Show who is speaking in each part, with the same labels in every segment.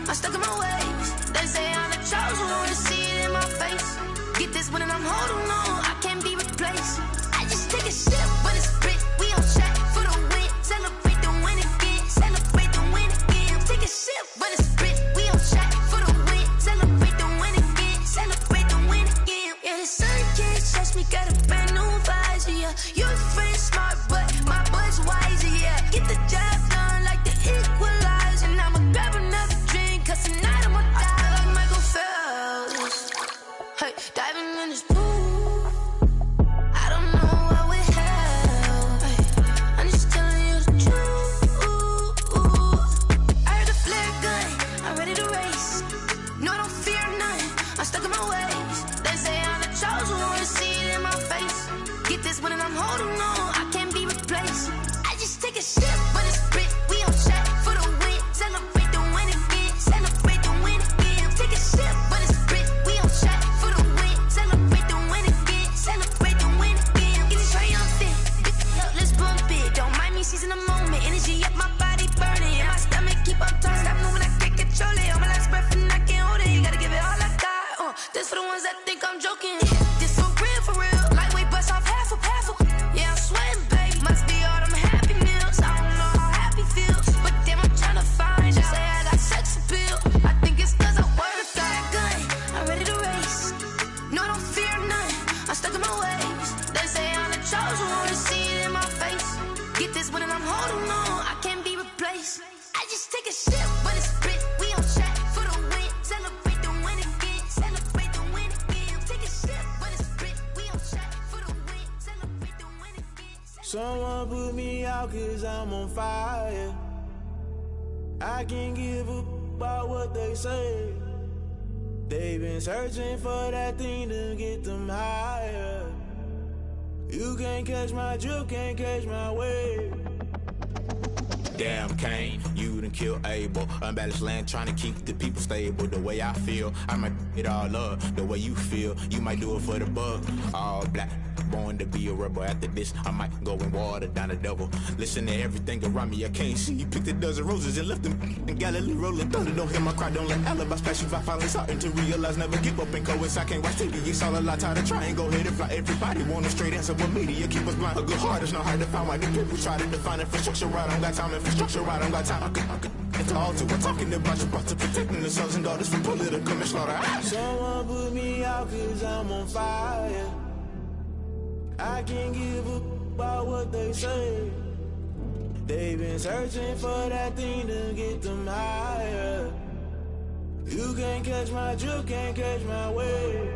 Speaker 1: I'm stuck in my ways. They say I'm the chosen one, see it in my face. Get this when I'm holding on, I can't be replaced. I just take a sip, but it's spit. We on track for the win. Celebrate the win again. Celebrate the win again. Take a sip, but it's spit. We on track for the win. Celebrate the win again. Celebrate the win again. Yeah, the sun can't touch me. Got a brand new visor. Yeah, your friend smart, but my boy's wiser. Yeah, get the job done like the equalizer. And I'ma grab another drink, 'cause tonight I'ma die like Michael Phelps. Hey, diving in this pool. I don't know what we have. Hey, I'm just telling you the truth. I heard the flare gun, I'm ready to race. No, I don't fear nothing, I'm stuck in my ways. They say I'm the chosen one, see it in my face. Get this when I'm holding on, I can't be replaced. I just take a sip, but it's spit. We on track for the win. Celebrate the win again. Celebrate the win again. Take a sip, but it's spit. We on track for the win. Celebrate the win again. Celebrate the win again. Get it triumphant. Let's bump it. Don't mind me seizing the moment. Energy up, my body burning. And my stomach keep on turning. Stop moving, I can't control it. On my last breath and I can't hold it. You gotta give it all I got. This for the ones that think I'm joking. This for real, for real. Lightweight bust off half a. Yeah, I'm sweating, babe. Must be all them happy meals. I don't know how happy feels, but damn, I'm tryna find you. Say I got sex appeal. I think it's 'cause I wear a fire gun. I'm ready to race. No, I don't fear nothing. I'm stuck in my ways. They say I'm the chosen one, see it in my face. Get this when I'm holding on, I can't be replaced. I just take a sip, but it's spit. We on track for the win. Celebrate the win again. Celebrate the win again. Take a sip, but it's spit. We on track for the win. Celebrate the win again.
Speaker 2: Someone put me out 'cause I'm on fire. I can't give a about what they say. They've been searching for that thing to get them higher. You can't catch my drift, can't catch my wave.
Speaker 3: Damn Kane, you done killed Abel. Unbalanced land trying to keep the people stable. The way I feel, I might it all up. The way you feel, you might do it for the bug. All black, born to be a rebel. After this, I might go and water down the double. Listen to everything around me, I can't see. You picked a dozen roses and left them in Galilee rolling thunder. Don't hear my cry, don't let alibis pass you. I finally starting to realize, never give up and coincide. Can't watch TV, it's all a lot. Tired of trying, go ahead and fly. Everybody want a straight answer, but media keep us blind. A good heart is not hard to find. Why the people try to define infrastructure right? I don't got time, infrastructure right, I don't got time. It's all to we're talking about you, about to protecting the sons and daughters from political manslaughter.
Speaker 2: Someone put me out 'cause I'm on fire. I can't give a about what they say. They've been searching for that thing to get them higher. You can't catch my drift, can't catch my wave.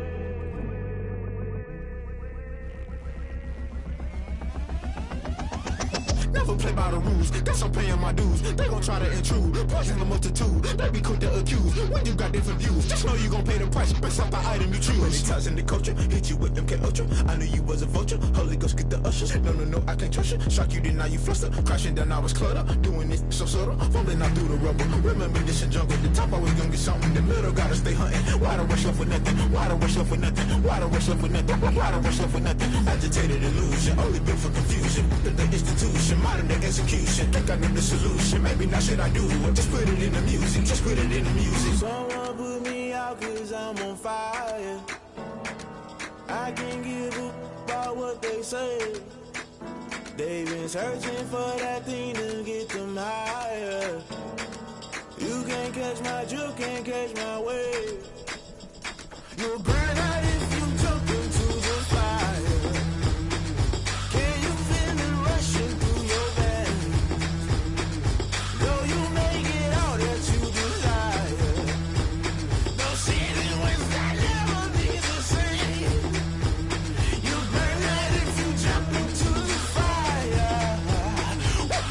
Speaker 3: Never play by the rules, guess I'm paying my dues. They gon' try to intrude, poison the multitude. They be quick to accuse, when you got different views. Just know you gon' pay the price, based off the item you choose. Many ties in the culture, hit you with MK Ultra. I knew you was a vulture, Holy Ghost get the ushers. No, I can't trust you. Shock you, then now you fluster. Crashing down, I was cluttered. Doing this so subtle, fumbling out through the rubble. Remember this a jungle, the top always gonna get something. The middle gotta stay hunting. Why the rush left with nothing? Why the rush left with nothing? Why the rush left with nothing? Why the rush left with nothing? Agitated illusion, only built for confusion. The institution, modern day execution. Think I know the solution. Maybe not should I do it? Just put it in the music. Just put it in the music.
Speaker 2: Someone put me out 'cause I'm on fire. I can't give a about what they say. They've been searching for that thing to get them higher. You can't catch my drift, can't catch my wave. You'll burn out if you jump into the fire. Can you feel it rushing through your veins? Though you may get all that you desire, no ceiling wins that never be the same. You burn out if you jump into the fire.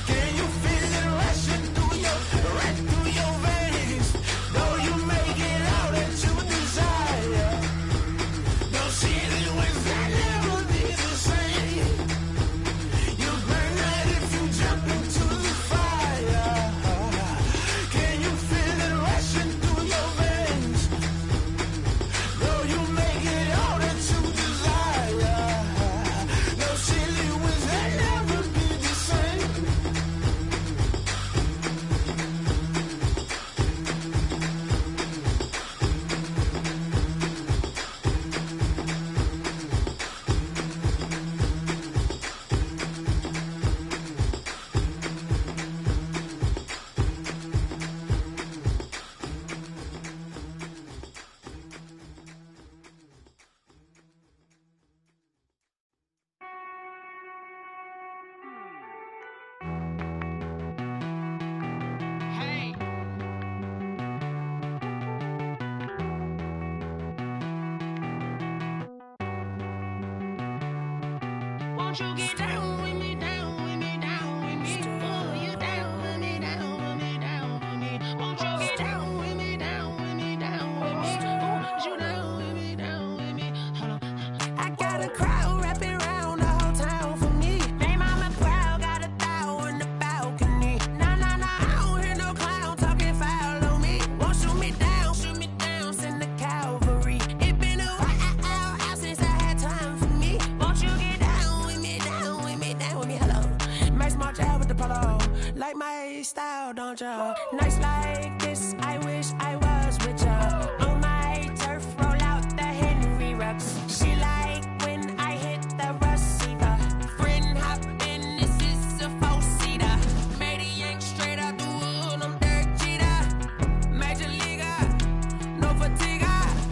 Speaker 2: Can you feel it rushing through your veins? Though you may get all that you desire.
Speaker 1: Won't you get down with me, down with me, down with me? Oh, you down with me, down with me, down with me. Won't you get down with me, down with me, down with me? Oh, you down with me, down with me? Hold on. I got a crowd wrapping around the whole town for me. They mama proud, got a thou on the balcony. Nah, nah, nah, I don't hear no clown talking foul on me. Won't shoot me down, send the cavalry. It been a while since I had time for me. Won't you get down with me, down with me, down with me? Hello. Max March out with the polo. Like my style, don't ya? Nights like this, I wish I was with ya. On my turf, roll out the Henry Rux. She like when I hit the receiver. Friend hop in, this is a four-seater. Made a yank straight out the wood, I'm Derek Jeter. Major leaguer, no fatigue.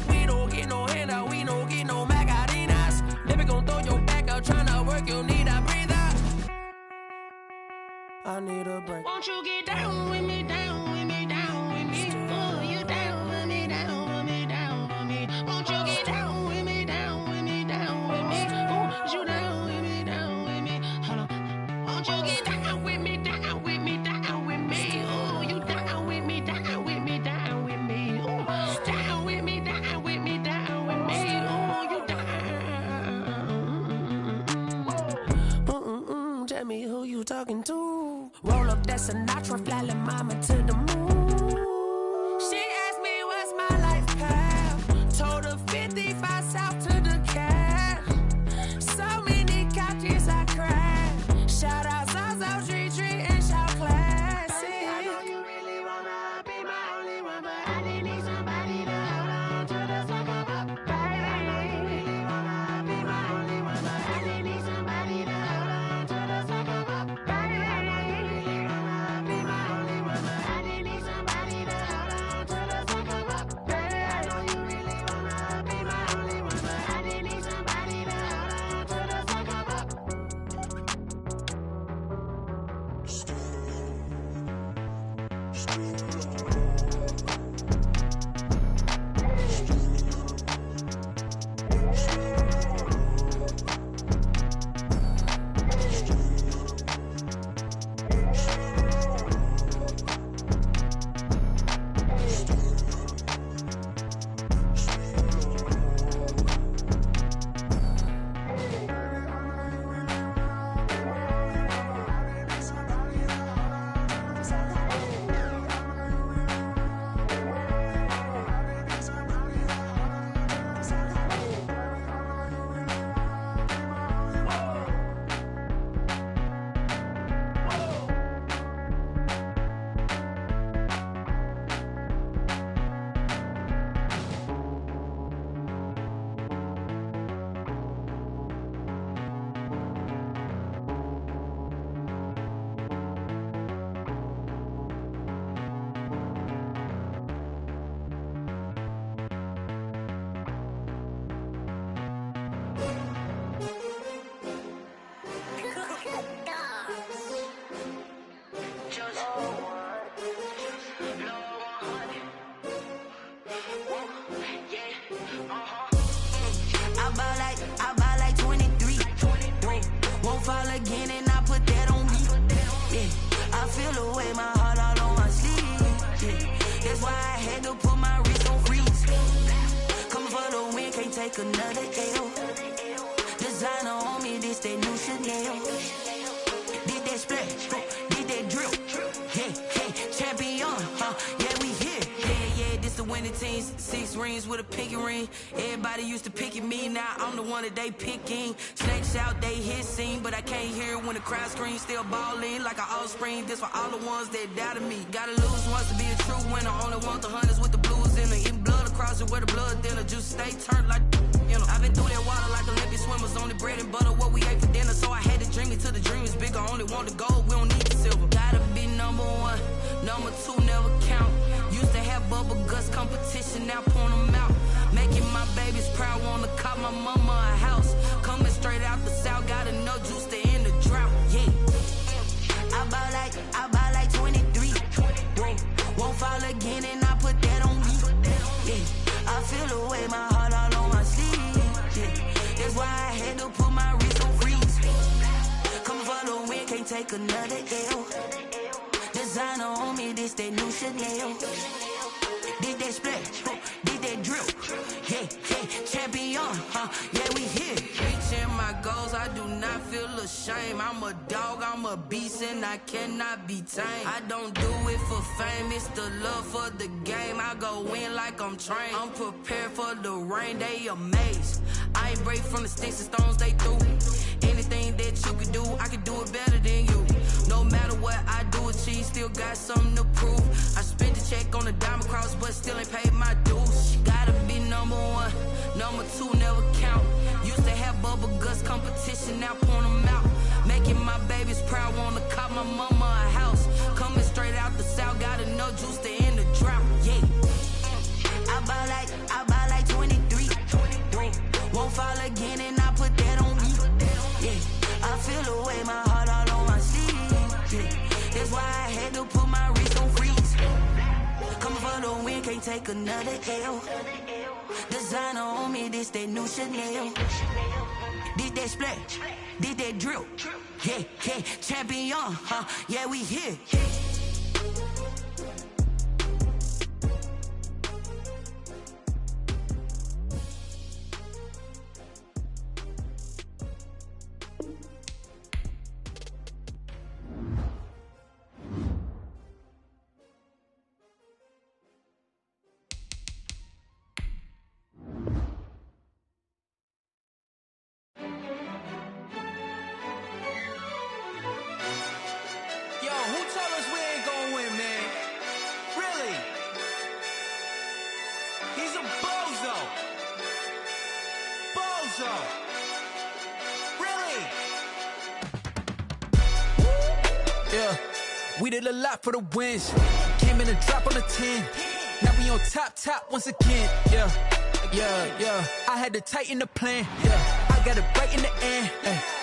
Speaker 1: We don't get no handout, we don't get no Macarinas. Never gon' throw your back out, tryna work, you need a breather. I need a break. Won't you get down with me, down with me, down with me? Oh, you down with me, down with me, down with me? Won't you get down with me, down with me, down with me? Oh, you down with me, down with me? Hold on. Won't you get down with me, down with me, down with me? Oh, you down with me, down with me, down with me? Oh, down with me, down with me, down with me? Oh, you down. Tell me who you talking to. Roll up that Sinatra, fly like mama to the moon. She asked me what's my life path. Told her 55 south to the cat. So many couches I cried. Shout out Zaza, Tree Tree, and shout classic. I know you really wanna be my only one, but I didn't need somebody to hold on to the sucker up. Baby, I know you really wanna be my only one, but I didn't need somebody to hold on to the sucker up. Baby, I know you really wanna be my only one, but I didn't need somebody to hold on to the sucker up. Baby, I know you really wanna be my only one, but I didn't need somebody to hold on to the sucker up. I buy like 23. Won't fall again and I put that on me. Yeah, I feel the way, my heart all on my sleeve. Yeah, that's why I had to put my wrist on freeze. Coming for the win, can't take another L. Designer on me, this that new Chanel. Did that splash, did that drill. Yeah, champion, yeah, we here. Yeah, this the winning teams. 6 rings with a pinky ring. Everybody used to pick at me, now I'm the one that they picking. Snakes out, they hit scene, but I can't hear it when the crowd screams. Still balling like an offspring. This for all the ones that doubted me. Gotta lose once to be a true winner. Only want the hunters with the blues in it. Eating blood across it where the blood thinner. Juice stay turned like, you know. I've been through that water like Olympic swimmers. Only bread and butter, what we ate for dinner. So I had to dream it till the dream is bigger. Only want the gold, we don't need the silver. Gotta be number 1, number 2 never count. Used to have bubble guts competition, now point them out. Making my babies proud, wanna cop my mama a house. Coming straight out the south, gotta know juice to end the drought. Yeah, I buy like 23. Won't fall again and I put that on me. Yeah, I feel the way, my heart all on my sleeve. Yeah, that's why I had to put my wrist on freeze. take another L. Designer on me, this that new Chanel. Did that splash, did that drill. Yeah, champion, yeah, we here. Reaching my goals, I do not feel ashamed. I'm a dog, I'm a beast, and I cannot be tamed. I don't do it for fame, it's the love for the game. I go in like I'm trained. I'm prepared for the rain, they amazed. I ain't break from the sticks and stones they threw. Anything that you could do, I could do it better than you. No matter what I do, achieve, still got something to prove. I spent the check on the diamond cross, but still ain't paid my dues. Gotta be number one, number two never count. Used to have bubble guts competition, now point them out. Making my babies proud, wanna cop my mama a house. Coming straight out the south, got enough juice to end the drought. Yeah, I buy like 23. Won't fall again, and I put that on me. Yeah, I feel the way, my heart all on my sleeve. Yeah, that's why I had to put my wrist on freeze. Coming for the win, can't take another L. Designer on me, this that new Chanel. Did that splash, did that drill. Yeah, champion, yeah, we here.
Speaker 4: We did a lot for the wins. Came in a drop on a 10. Now we on top once again. Yeah. I had to tighten the plan. Yeah. I got it right in the end.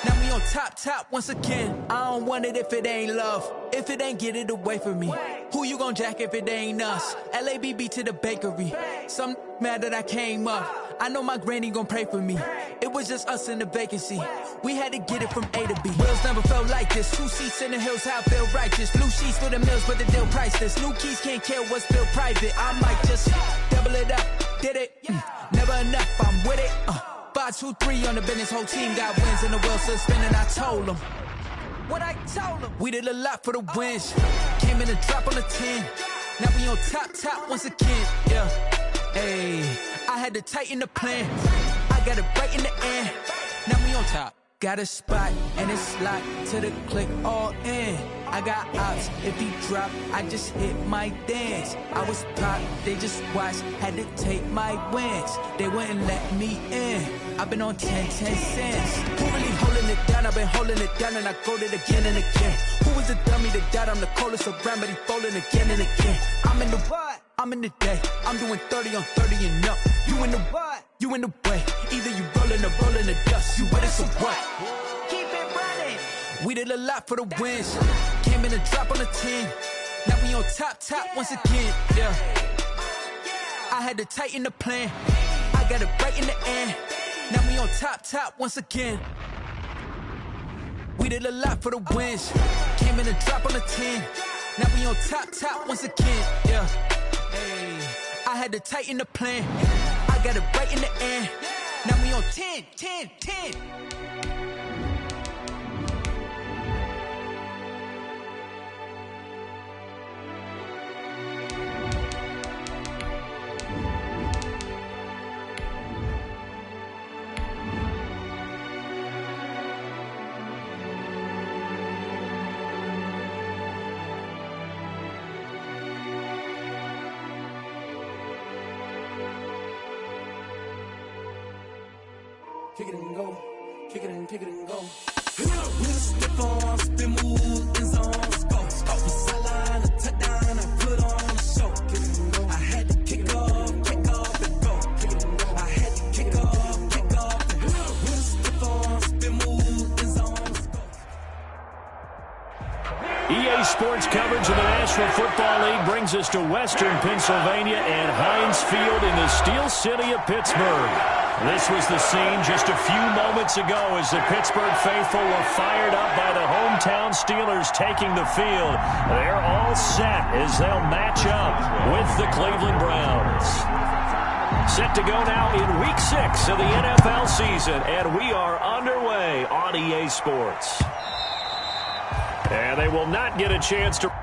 Speaker 4: Now we on top once again. I don't want it if it ain't love. If it ain't, get it away from me. Who you gon' jack if it ain't us? LABB to the bakery. Some mad that I came up. I know my granny gon' pray for me. It was just us in the vacancy. We had to get it from A to B. Wheels never felt like this. 2 seats in the hills, how I feel righteous. Blue sheets for the mills, but the deal priceless. New keys can't kill what's still private. I might just double it up. Did it? Never enough, I'm with it. 5, 2, 3 on the business. Whole team got wins and the wheels still spinning. I told them what I told them. We did a lot for the wins. Came in a drop on a 10. Now we on top once again. Yeah. Hey, I had to tighten the plan. I got it right in the end. Now we on top. Got a spot and it's locked to the click all in. I got ops, if he drop, I just hit my dance. I was pop, they just watched, had to take my wins. They wouldn't let me in. I've been on 10 cents. Who really holding it down? I've been holding it down and I go it again and again. Who was the dummy that died? I'm the coldest around, but he folding again and again. I'm in the what? I'm in the day. I'm doing 30 on 30 and up. You in the what? You in the way. Either you rolling or rolling the dust. You with it, so what? Keep it running. We did a lot for the wins. Came in a drop on a 10. Now we on top once again. Yeah. I had to tighten the plan. I got it right in the end. Now we on top once again. We did a lot for the wins. Came in a drop on a 10. Now we on top once again. Yeah. Hey, I had to tighten the plan. I got it right in the end. Now we on 10.
Speaker 2: Kick it and go, kick it and go. We'll step on, spin, move, in zone, go. Off the sideline, a touchdown, I put on a show. Kick it and go. I had to kick off and go. Kick it and go. I had to kick off and go. We'll step on, spin, move, in zone, go.
Speaker 5: EA sports coverage of the National Football League brings us to Western Pennsylvania and Heinz Field in the Steel City of Pittsburgh. This was the scene just a few moments ago as the Pittsburgh faithful were fired up by the hometown Steelers taking the field. They're all set as they'll match up with the Cleveland Browns. Set to go now in Week 6 of the NFL season, and we are underway on EA Sports. And they will not get a chance to...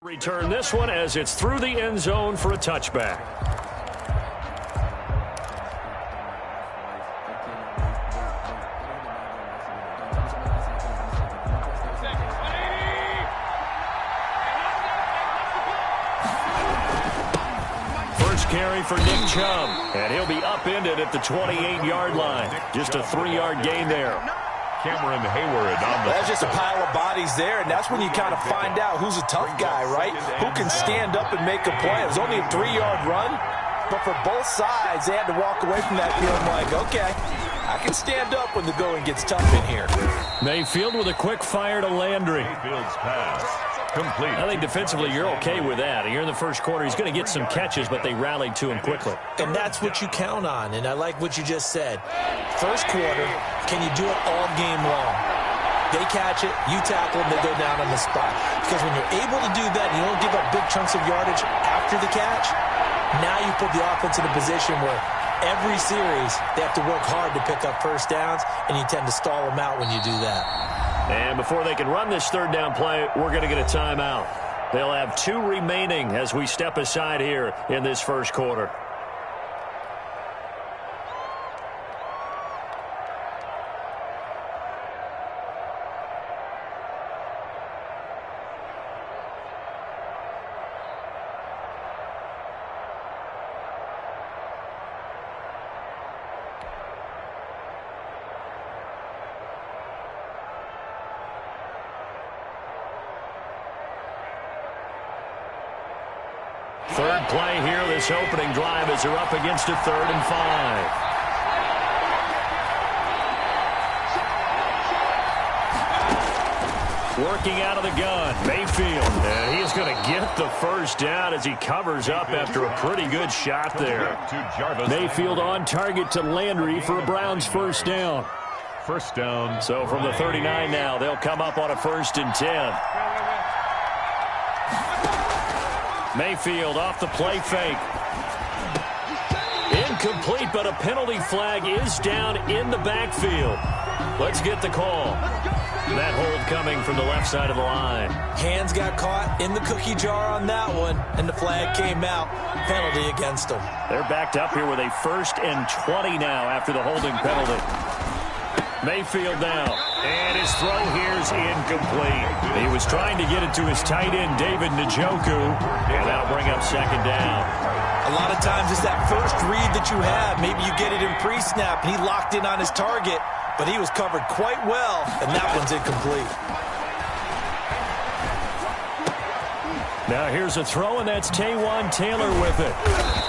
Speaker 5: Return this one as it's through the end zone for a touchback. First carry for Nick Chubb, and he'll be upended at the 28-yard line. Just a 3-yard gain there.
Speaker 6: Cameron Hayward on the...
Speaker 7: That's just a pile of bodies there, and that's when you kind of find out who's a tough guy, right? Who can stand up and make a play. It was only a 3-yard run, but for both sides, they had to walk away from that feeling like, okay, I can stand up when the going gets tough in here.
Speaker 5: Mayfield with a quick fire to Landry.
Speaker 6: Mayfield's pass complete.
Speaker 5: I think defensively you're okay with that. Here in the first quarter, he's going to get some catches, but they rallied to him quickly.
Speaker 7: And that's what you count on, and I like what you just said. First quarter, can you do it all game long? They catch it, you tackle them, they go down on the spot. Because when you're able to do that, and you don't give up big chunks of yardage after the catch, now you put the offense in a position where every series they have to work hard to pick up first downs, and you tend to stall them out when you do that.
Speaker 5: And before they can run this third down play, we're going to get a timeout. They'll have 2 remaining as we step aside here in this first quarter. Third play here, this opening drive as they're up against a 3rd and 5. Working out of the gun, Mayfield. And he's going to get the first down as he covers up after a pretty good shot there. Mayfield on target to Landry for a Browns first down.
Speaker 6: First down.
Speaker 5: So from the 39 now, they'll come up on a 1st and 10. Mayfield off the play fake. Incomplete, but a penalty flag is down in the backfield. Let's get the call. That hold coming from the left side of the line.
Speaker 7: Hands got caught in the cookie jar on that one, and the flag came out. Penalty against them.
Speaker 5: They're backed up here with a 1st and 20 now after the holding penalty. Mayfield now, and his throw here's incomplete. He was trying to get it to his tight end, David Njoku, and that'll bring up 2nd down.
Speaker 7: A lot of times it's that first read that you have. Maybe you get it in pre-snap, and he locked in on his target, but he was covered quite well, and that one's incomplete.
Speaker 5: Now here's a throw, and that's Taywan Taylor with it.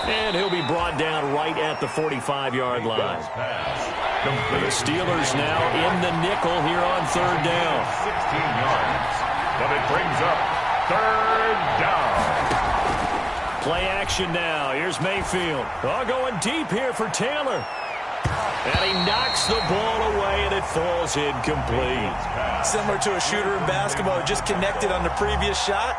Speaker 5: And he'll be brought down right at the 45-yard line. The Steelers now in the nickel here on third down.
Speaker 6: 16 yards, but it brings up third down.
Speaker 5: Play action now. Here's Mayfield. Oh, going deep here for Taylor. And he knocks the ball away, and it falls incomplete.
Speaker 7: Similar to a shooter in basketball, just connected on the previous shot.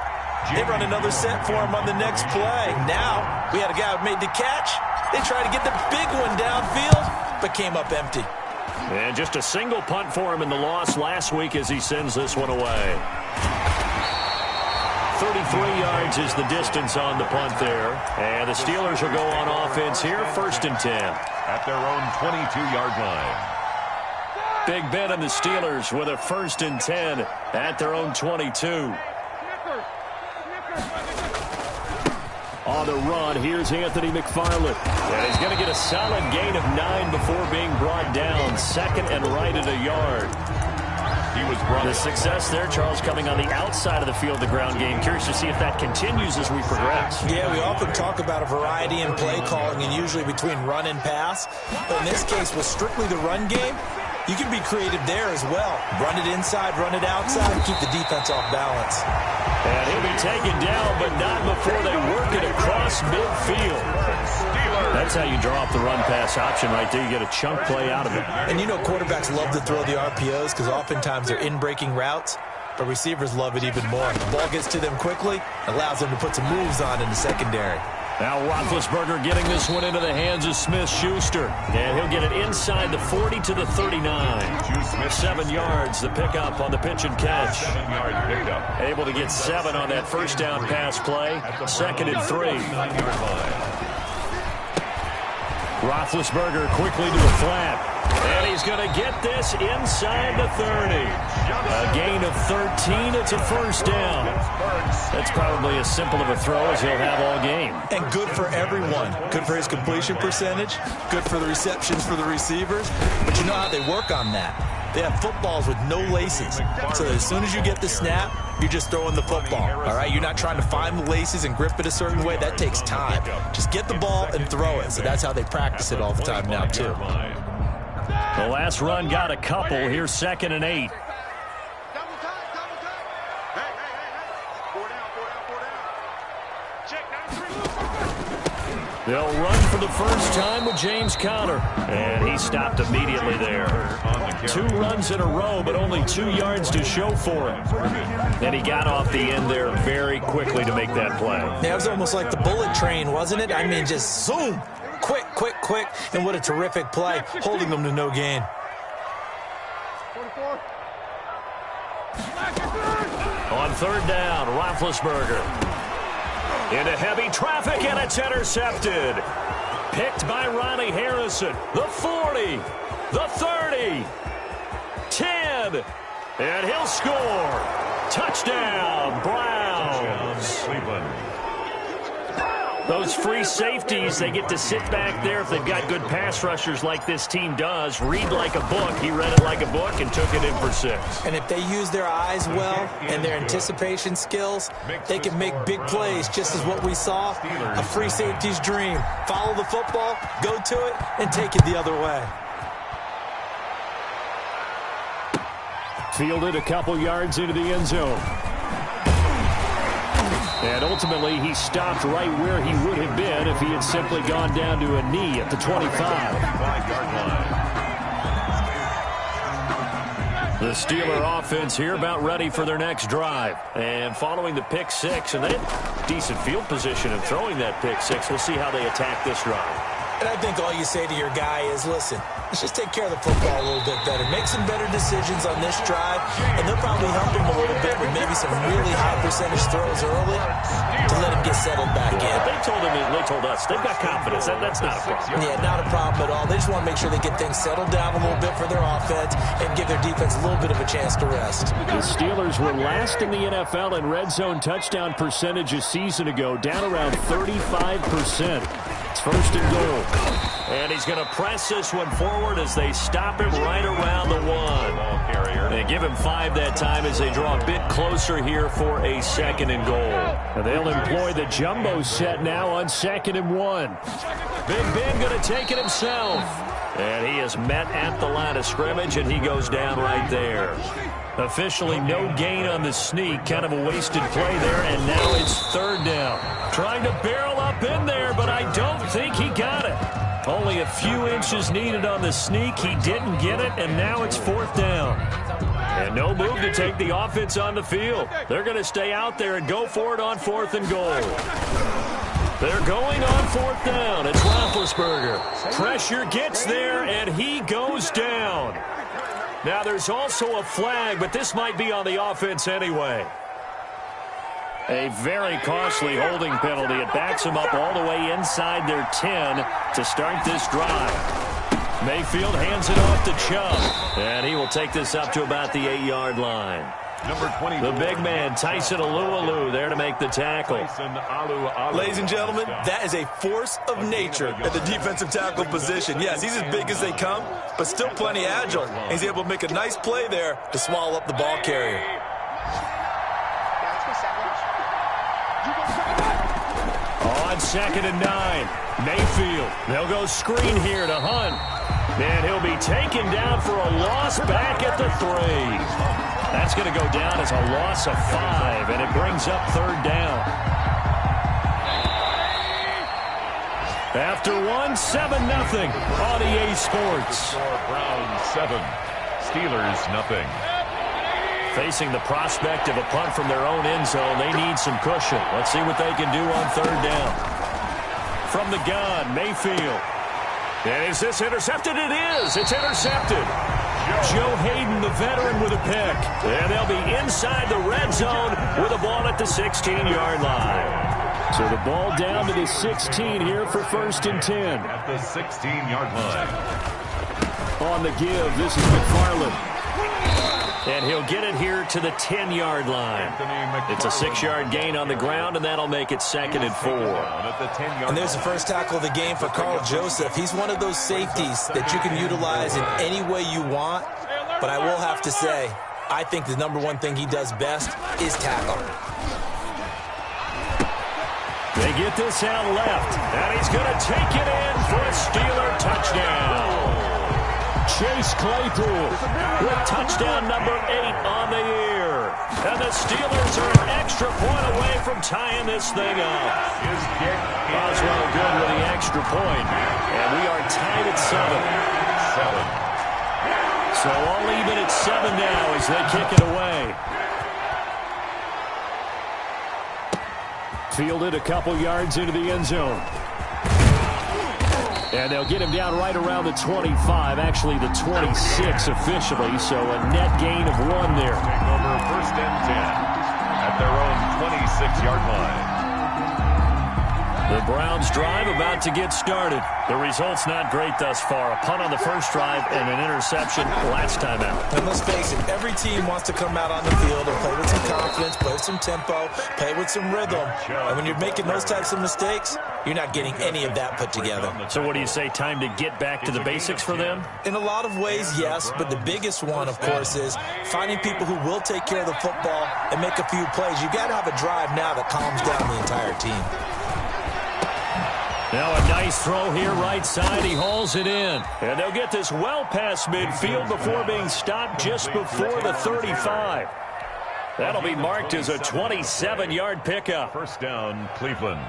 Speaker 7: They run another set for him on the next play. Now, we had a guy who made the catch. They tried to get the big one downfield, but came up empty.
Speaker 5: And just a single punt for him in the loss last week as he sends this one away. 33 yards is the distance on the punt there. And the Steelers will go on offense here, 1st and 10.
Speaker 6: At their own 22-yard line.
Speaker 5: Big Ben and the Steelers with a 1st and 10 at their own 22. On the run, here's Anthony McFarland. And he's going to get a solid gain of 9 before being brought down. 2nd and right at a yard. The success there, Charles, coming on the outside of the field, the ground game. Curious to see if that continues as we progress.
Speaker 7: Yeah, we often talk about a variety in play calling and usually between run and pass. But in this case, with strictly the run game, you can be creative there as well. Run it inside, run it outside, and keep the defense off balance.
Speaker 5: And he'll be taken down, but not before they work it across midfield. That's how you draw up the run-pass option right there. You get a chunk play out of it.
Speaker 7: And you know quarterbacks love to throw the RPOs because oftentimes they're in-breaking routes, but receivers love it even more. The ball gets to them quickly, allows them to put some moves on in the secondary.
Speaker 5: Now Roethlisberger getting this one into the hands of Smith-Schuster. And he'll get it inside the 40 to the 39. 7 yards, the pickup on the pitch and catch.
Speaker 6: 7-yard pickup.
Speaker 5: Able to get 7 on that first down pass play. 2nd and 3. Roethlisberger quickly to the flat. And he's going to get this inside the 30. A gain of 13. It's a 1st down. That's probably as simple of a throw as he'll have all game.
Speaker 7: And good for everyone. Good for his completion percentage. Good for the receptions for the receivers. But you know how they work on that. They have footballs with no laces. So that as soon as you get the snap, you're just throwing the football. All right, you're not trying to find the laces and grip it a certain way. That takes time. Just get the ball and throw it. So that's how they practice it all the time now, too.
Speaker 5: The last run got a couple. Here's 2nd and 8. They'll run for the first time with James Conner. And he stopped immediately there. 2 runs in a row, but only 2 yards to show for him. And he got off the end there very quickly to make that play.
Speaker 7: Yeah, it was almost like the bullet train, wasn't it? I mean, just zoom. Quick, quick, quick. And what a terrific play, holding them to no gain.
Speaker 5: On 3rd down, Roethlisberger. Into heavy traffic, and it's intercepted. Picked by Ronnie Harrison. The 40, the 30, 10, and he'll score. Touchdown, Browns.
Speaker 6: Cleveland.
Speaker 5: Those free safeties, they get to sit back there if they've got good pass rushers like this team does. Read like a book. He read it like a book and took it in for 6.
Speaker 7: And if they use their eyes well and their anticipation skills, they can make big plays, just as what we saw. A free safety's dream. Follow the football, go to it, and take it the other way.
Speaker 5: Fielded a couple yards into the end zone. And ultimately, he stopped right where he would have been if he had simply gone down to a knee at the 25.
Speaker 6: 5-yard line.
Speaker 5: The Steeler offense here about ready for their next drive. And following the pick 6, and they had decent field position in throwing that pick 6. We'll see how they attack this drive.
Speaker 7: And I think all you say to your guy is, listen, let's just take care of the football a little bit better. Make some better decisions on this drive, and they'll probably help him a little bit with maybe some really high percentage throws early to let him get settled back in.
Speaker 5: They told him, they told us, they've got confidence. That's not a problem.
Speaker 7: Yeah, not a problem at all. They just want to make sure they get things settled down a little bit for their offense and give their defense a little bit of a chance to rest.
Speaker 5: The Steelers were last in the NFL in red zone touchdown percentage a season ago, down around 35%. It's first and goal. And he's going to press this one forward as they stop him right around the 1. They give him 5 that time as they draw a bit closer here for a second and goal. And they'll employ the jumbo set now on 2nd and 1. Big Ben going to take it himself. And he is met at the line of scrimmage, and he goes down right there. Officially no gain on the sneak. Kind of a wasted play there, and now it's 3rd down. Trying to barrel up in there, but I don't think he got it. Only a few inches needed on the sneak. He didn't get it, and now it's 4th down. And no move to take the offense on the field. They're going to stay out there and go for it on 4th and goal. They're going on 4th down. It's Roethlisberger. Pressure gets there, and he goes down. Now, there's also a flag, but this might be on the offense anyway. A very costly holding penalty. It backs them up all the way inside their 10 to start this drive. Mayfield hands it off to Chubb, and he will take this up to about the 8-yard line.
Speaker 6: Number 20,
Speaker 5: the big man, Tyson Alualu, there to make the tackle.
Speaker 8: Ladies and gentlemen, that is a force of nature at the defensive tackle position. Yes, he's as big as they come, but still plenty agile. He's able to make a nice play there to swallow up the ball carrier.
Speaker 5: On 2nd and 9, Mayfield. They'll go screen here to Hunt. And he'll be taken down for a loss back at the 3. That's going to go down as a loss of 5, and it brings up 3rd down. After 1, 7-0 on EA Sports.
Speaker 6: Browns 7, Steelers 0.
Speaker 5: Facing the prospect of a punt from their own end zone, they need some cushion. Let's see what they can do on 3rd down. From the gun, Mayfield. And is this intercepted? It is. It's intercepted. Joe Hayden, the veteran, with a pick. And they'll be inside the red zone with a ball at the 16-yard line. So the ball down to the 16 here for 1st and 10.
Speaker 6: At the 16-yard line.
Speaker 5: On the give, this is McFarland. And he'll get it here to the 10-yard line. It's a 6-yard gain on the ground, and that'll make it 2nd and 4.
Speaker 8: And there's the first tackle of the game for Carl Joseph. He's one of those safeties that you can utilize in any way you want. But I will have to say, I think the number one thing he does best is tackle.
Speaker 5: They get this out left, and he's going to take it in for a Steeler touchdown. Chase Claypool with touchdown number 8 on the year. And the Steelers are an extra point away from tying this thing up. Boswell good with the extra point. And we are tied at 7. So all even at 7 now as they kick it away. Fielded a couple yards into the end zone. And they'll get him down right around the 25, actually the 26 officially, so a net gain of 1 there.
Speaker 6: Take over 1st and 10 at their own 26-yard line.
Speaker 5: The Browns drive about to get started. The result's not great thus far. A punt on the first drive and an interception last time out.
Speaker 8: And let's face it, every team wants to come out on the field and play with some confidence, play with some tempo, play with some rhythm. And when you're making those types of mistakes, you're not getting any of that put together.
Speaker 5: So what do you say, time to get back to the basics for them?
Speaker 8: In a lot of ways, yes, but the biggest one, of course, is finding people who will take care of the football and make a few plays. You've got to have a drive now that calms down the entire team.
Speaker 5: Now a nice throw here right side. He hauls it in. And they'll get this well past midfield before being stopped just before the 35. That'll be marked as a 27-yard pickup.
Speaker 6: 1st down, Cleveland.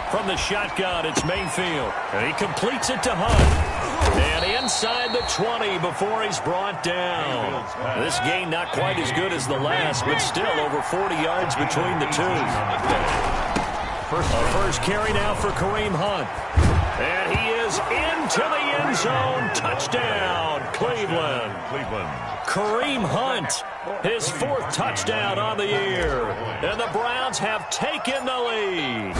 Speaker 5: From the shotgun, it's Mayfield. And he completes it to Hunt. And inside the 20 before he's brought down. This gain not quite as good as the last, but still over 40 yards between the two. First carry now for Kareem Hunt. And he is into the end zone. Touchdown, Cleveland. Kareem Hunt, his 4th touchdown on the year. And the Browns have taken the lead.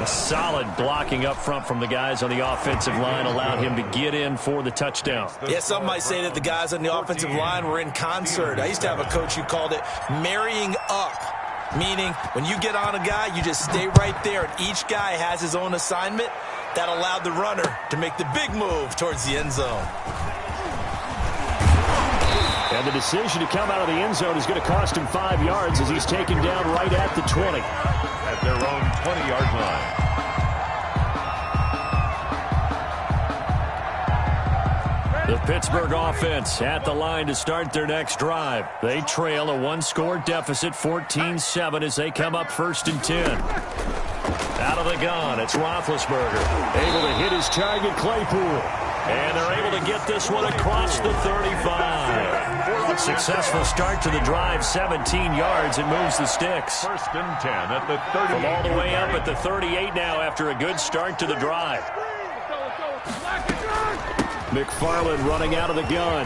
Speaker 5: Solid blocking up front from the guys on the offensive line allowed him to get in for the touchdown.
Speaker 8: Yeah, some might say that the guys on the offensive line were in concert. I used to have a coach who called it marrying up, meaning when you get on a guy, you just stay right there, and each guy has his own assignment. That allowed the runner to make the big move towards the end zone.
Speaker 5: And the decision to come out of the end zone is going to cost him 5 yards as he's taken down right at the 20.
Speaker 6: At their own 20-yard line.
Speaker 5: The Pittsburgh offense at the line to start their next drive. They trail a one-score deficit, 14-7, as they come up 1st and 10. Out of the gun, it's Roethlisberger. Able to hit his target, Claypool. And they're able to get this one across the 35. Successful start to the drive, 17 yards, and moves the sticks.
Speaker 6: 1st and 10 at the 38.
Speaker 5: From all the way up at the 38 now after a good start to the drive. McFarland running out of the gun.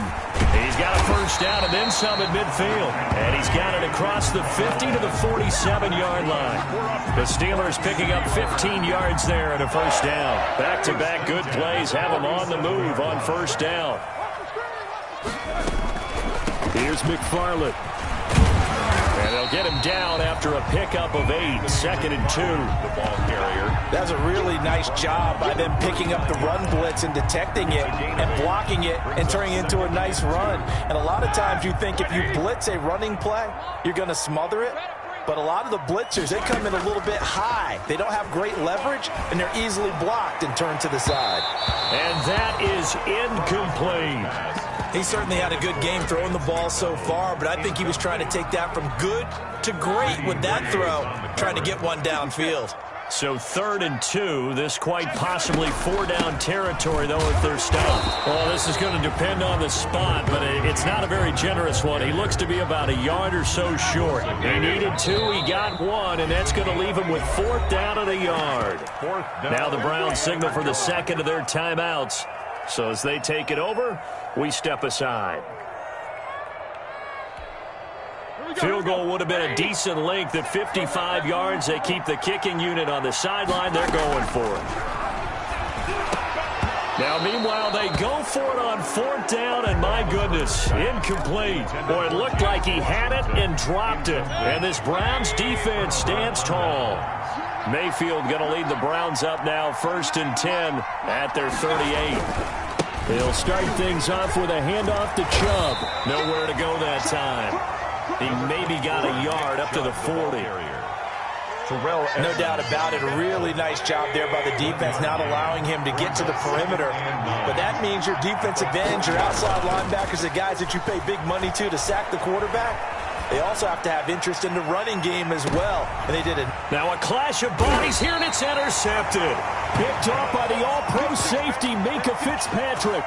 Speaker 5: He's got a first down and then some at midfield. And he's got it across the 50 to the 47-yard line. The Steelers picking up 15 yards there and a first down. Back-to-back good plays have them on the move on first down. Here's McFarland. And they'll get him down after a pickup of 8, 2nd and 2.
Speaker 6: The ball carrier.
Speaker 8: That's a really nice job by them picking up the run blitz and detecting it and blocking it and turning it into a nice run. And a lot of times you think if you blitz a running play, you're going to smother it. But a lot of the blitzers, they come in a little bit high. They don't have great leverage, and they're easily blocked and turned to the side.
Speaker 5: And that is incomplete.
Speaker 8: He certainly had a good game throwing the ball so far, but I think he was trying to take that from good to great with that throw, trying to get one downfield.
Speaker 5: So 3rd and 2, this quite possibly 4-down territory, though, if they're stopped. Well, this is going to depend on the spot, but it's not a very generous one. He looks to be about a yard or so short. He needed 2, he got 1, and that's going to leave him with 4th down and a yard. Now the Browns signal for the second of their timeouts. So as they take it over, we step aside. Field goal would have been a decent length at 55 yards. They keep the kicking unit on the sideline. They're going for it. Now, meanwhile, they go for it on 4th down, and my goodness, incomplete. Boy, it looked like he had it and dropped it. And this Browns defense stands tall. Mayfield going to lead the Browns up now, 1st and 10 at their 38. They'll start things off with a handoff to Chubb. Nowhere to go that time. He maybe got a yard up to the 40.
Speaker 8: No doubt about it. A really nice job there by the defense, not allowing him to get to the perimeter. But that means your defensive ends, your outside linebackers, the guys that you pay big money to sack the quarterback, they also have to have interest in the running game as well. And they did it. Now a clash of bodies here, and it's intercepted.
Speaker 5: Picked off by the all-pro safety, Minkah Fitzpatrick.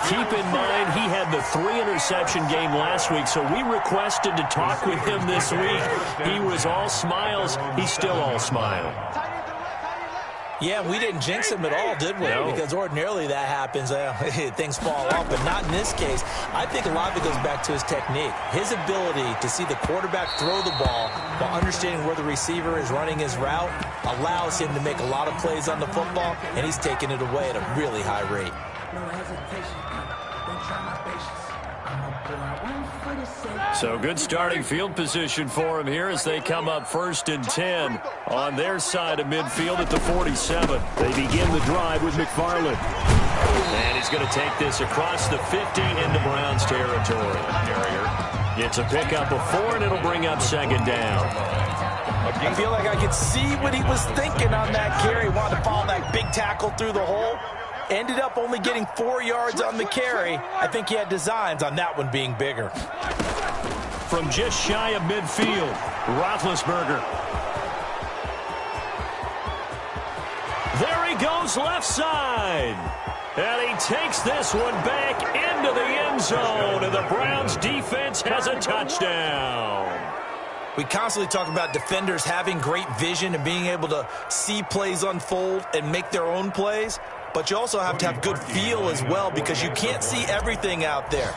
Speaker 5: Keep in mind, he had the 3-interception game last week, so we requested to talk with him this week. He was all smiles. He's still all smile.
Speaker 8: Yeah, we didn't jinx him at all, did we? No. Because ordinarily that happens. Things fall off, but not in this case. I think a lot of it goes back to his technique. His ability to see the quarterback throw the ball while understanding where the receiver is running his route allows him to make a lot of plays on the football, and he's taking it away at a really high rate.
Speaker 5: So good starting field position for him here as they come up 1st and 10 on their side of midfield at the 47. They begin the drive with McFarland. And he's going to take this across the 50 into Browns territory. It's a pickup of 4, and it'll bring up 2nd down.
Speaker 8: I feel like I could see what he was thinking on that carry. Wanted to follow that big tackle through the hole. Ended up only getting 4 yards on the carry. I think he had designs on that one being bigger.
Speaker 5: From just shy of midfield, Roethlisberger. There he goes left side. And he takes this one back into the end zone. And the Browns defense has a touchdown.
Speaker 8: We constantly talk about defenders having great vision and being able to see plays unfold and make their own plays. But you also have to have good feel as well, because you can't see everything out there.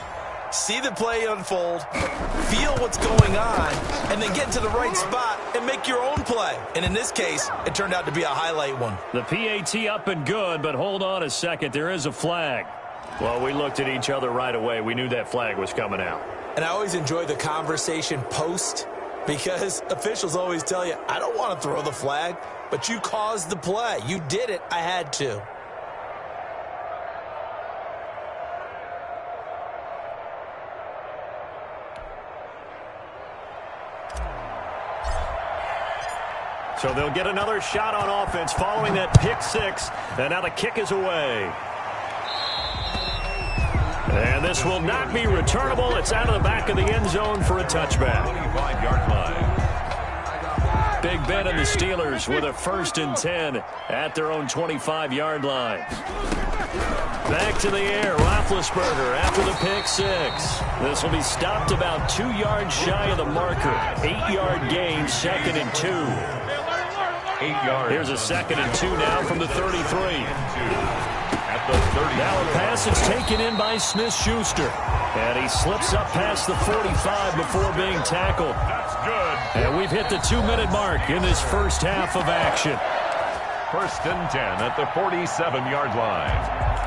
Speaker 7: see the play unfold, feel what's going on, and then get to the right spot and make your own play. And in this case, it turned out to be a highlight one.
Speaker 5: The PAT up and good, but hold on a second. There is a flag. Well, we looked at each other right away. We knew that flag was coming out.
Speaker 7: And I always enjoy the conversation post because officials always tell you, I don't want to throw the flag, but you caused the play. You did it. I had to.
Speaker 5: So they'll get another shot on offense following that pick six. And now the kick is away. And this will not be returnable. It's out of the back of the end zone for a touchback.
Speaker 6: 25-yard line.
Speaker 5: Big Ben and the Steelers with a 1st and 10 at their own 25-yard line. Back to the air, Roethlisberger after the pick six. This will be stopped about 2 yards shy of the marker. 8-yard gain, 2nd and 2.
Speaker 6: 8 yards.
Speaker 5: Here's a 2nd and 2 now from the 33.
Speaker 6: At the 30.
Speaker 5: Now a pass is taken in by Smith-Schuster. And he slips up past the 45 before being tackled.
Speaker 6: That's good.
Speaker 5: And we've hit the 2-minute mark in this first half of action.
Speaker 6: 1st and 10 at the 47-yard line.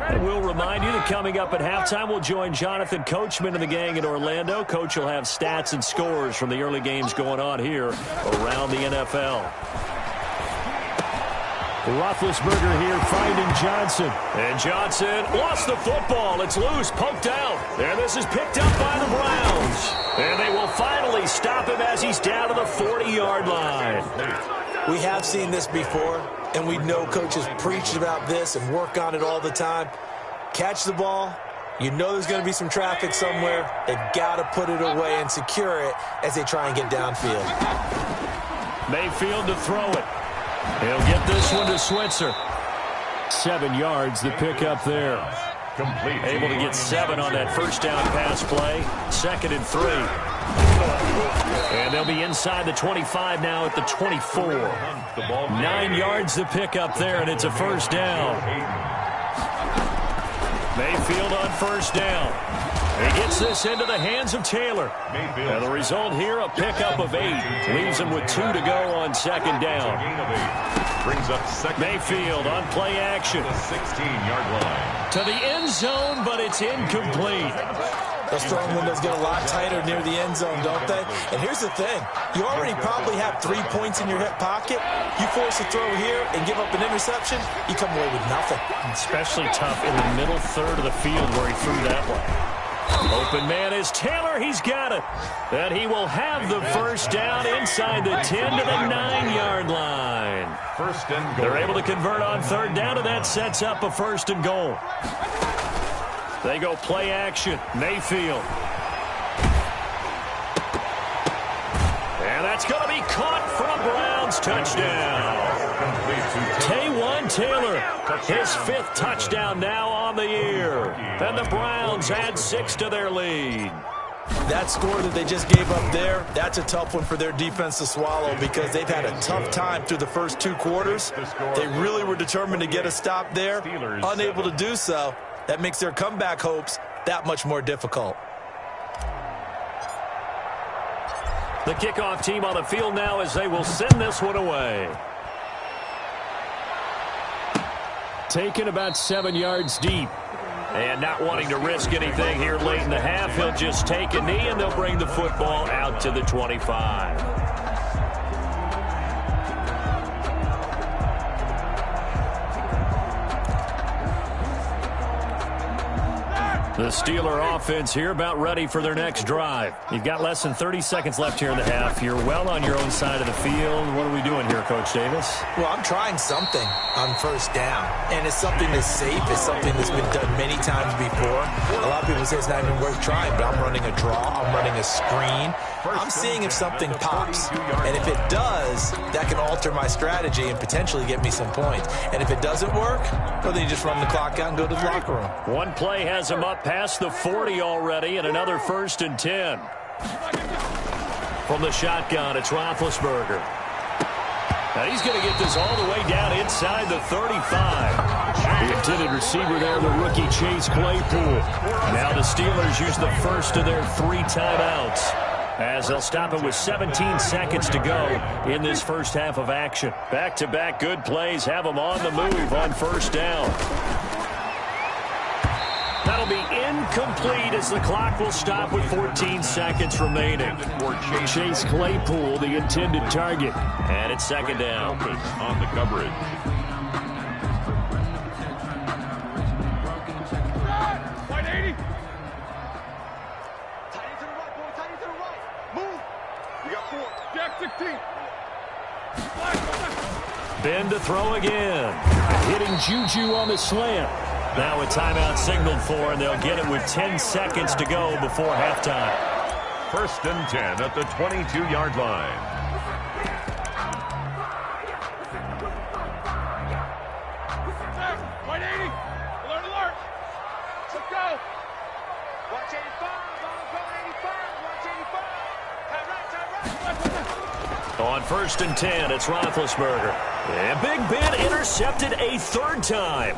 Speaker 5: And we'll remind you that coming up at halftime, we'll join Jonathan Coachman and the gang in Orlando. Coach will have stats and scores from the early games going on here around the NFL. Roethlisberger here finding Johnson. And Johnson lost the football. It's loose, poked out. And this is picked up by the Browns. And they will finally stop him as he's down to the 40-yard line.
Speaker 7: We have seen this before, and we know coaches preach about this and work on it all the time. Catch the ball. You know there's going to be some traffic somewhere. They've got to put it away and secure it as they try and get downfield.
Speaker 5: Mayfield to throw it. He'll get this one to Switzer. 7 yards, the pickup there.
Speaker 6: Complete.
Speaker 5: Able to get 7 on that first down pass play. 2nd and 3. And they'll be inside the 25 now at the 24. 9 yards the pickup there, and it's a first down. Mayfield on first down. He gets this into the hands of Taylor. And the result here, a pickup of 8. Leaves him with 2 to go on 2nd down.
Speaker 6: Brings up second.
Speaker 5: Mayfield on play action.
Speaker 6: The 16-yard line.
Speaker 5: To the end zone, but it's incomplete.
Speaker 7: Those strong windows get a lot tighter near the end zone, don't they? And here's the thing. You already probably have 3 points in your hip pocket. You force a throw here and give up an interception, you come away with nothing.
Speaker 5: Especially tough in the middle third of the field where he threw that one. Open man is Taylor. He's got it. And he will have the first down inside the 10 to the 9-yard line.
Speaker 6: 1st and goal.
Speaker 5: They're able to convert on 3rd down, and that sets up a 1st and goal. They go play action. Mayfield. And that's going to be caught for a Browns touchdown. Taywan Taylor, his 5th touchdown now on the year. And the Browns add 6 to their lead.
Speaker 7: That score that they just gave up there, that's a tough one for their defense to swallow because they've had a tough time through the first 2 quarters. They really were determined to get a stop there, unable to do so. That makes their comeback hopes that much more difficult.
Speaker 5: The kickoff team on the field now as they will send this one away. Taken about 7 yards deep. And not wanting to risk anything here late in the half, he'll just take a knee and they'll bring the football out to the 25. The Steeler offense here about ready for their next drive. You've got less than 30 seconds left here in the half. You're well on your own side of the field. What are we doing here, Coach Davis?
Speaker 7: Well, I'm trying something on 1st down. And it's something that's safe. It's something that's been done many times before. A lot of people say it's not even worth trying, but I'm running a draw. I'm running a screen. I'm seeing if something pops. And if it does, that can alter my strategy and potentially get me some points. And if it doesn't work, well, then you just run the clock out and go to the locker room.
Speaker 5: One play has him up past the 40 already, and another 1st and 10. From the shotgun, it's Roethlisberger. And he's going to get this all the way down inside the 35. intended receiver there, the rookie Chase Claypool. Now the Steelers use the first of their 3 timeouts, as they'll stop it with 17 seconds to go in this first half of action. Back-to-back good plays have them on the move on first down. That'll be incomplete as the clock will stop with 14 seconds remaining. Chase Claypool, the intended target. And it's second down.
Speaker 6: On the coverage.
Speaker 9: White 80.
Speaker 5: Ben to throw again. Hitting Juju on the slant. Now a timeout signaled for, and they'll get it with 10 seconds to go before halftime.
Speaker 6: First and 10 at the 22-yard line.
Speaker 9: White 80. Alert, alert. Let's go. Watch 85. Ball 85. Watch 85. Tight right.
Speaker 5: On first and 10, it's Roethlisberger. And Big Ben intercepted a third time.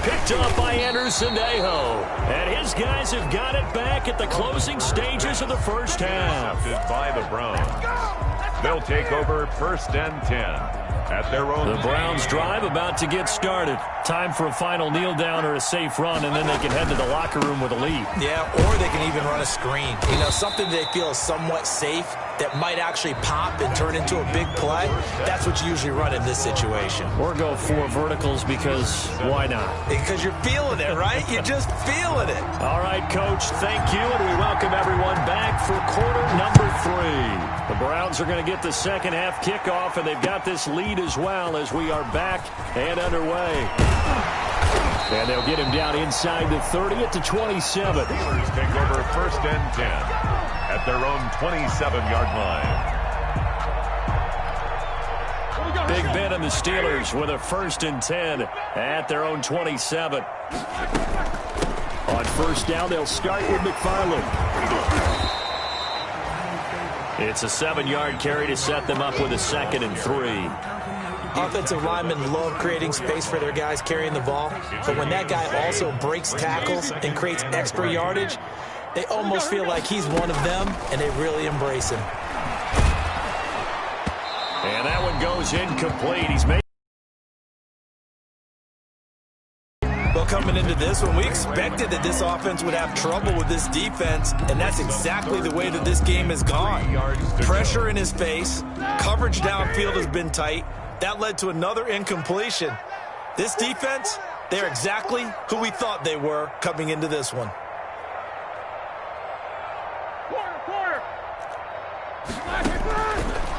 Speaker 5: Picked up by Anderson Aho. And his guys have got it back at the closing stages of the first half.
Speaker 6: Intercepted by the Browns. They'll take over first and 10 at their own.
Speaker 5: The Browns drive about to get started. Time for a final kneel down or a safe run, and then they can head to the locker room with a lead.
Speaker 7: Yeah, or they can even run a screen. You know, something they feel is somewhat safe that might actually pop and turn into a big play. That's what you usually run in this situation.
Speaker 5: Or go 4 verticals because why not?
Speaker 7: Because you're feeling it, right? You're just feeling it.
Speaker 5: All right, Coach, thank you, and we welcome everyone back for quarter number 3. The Browns are going to get the second half kickoff, and they've got this lead as well as we are back and underway. And they'll get him down inside the 30 at the 27.
Speaker 6: Steelers take over first and 10 at their own 27-yard line.
Speaker 5: Big Ben and the Steelers with a first and 10 at their own 27. On first down, they'll start with McFarland. It's a 7-yard carry to set them up with a second and 3.
Speaker 7: Offensive linemen love creating space for their guys carrying the ball, but when that guy also breaks tackles and creates extra yardage, they almost feel like he's one of them, and they really embrace him.
Speaker 5: And that one goes incomplete. He's made.
Speaker 7: Well, coming into this one, we expected that this offense would have trouble with this defense, and that's exactly the way that this game has gone. Pressure in his face, coverage downfield has been tight. That led to another incompletion. This defense, they're exactly who we thought they were coming into this one.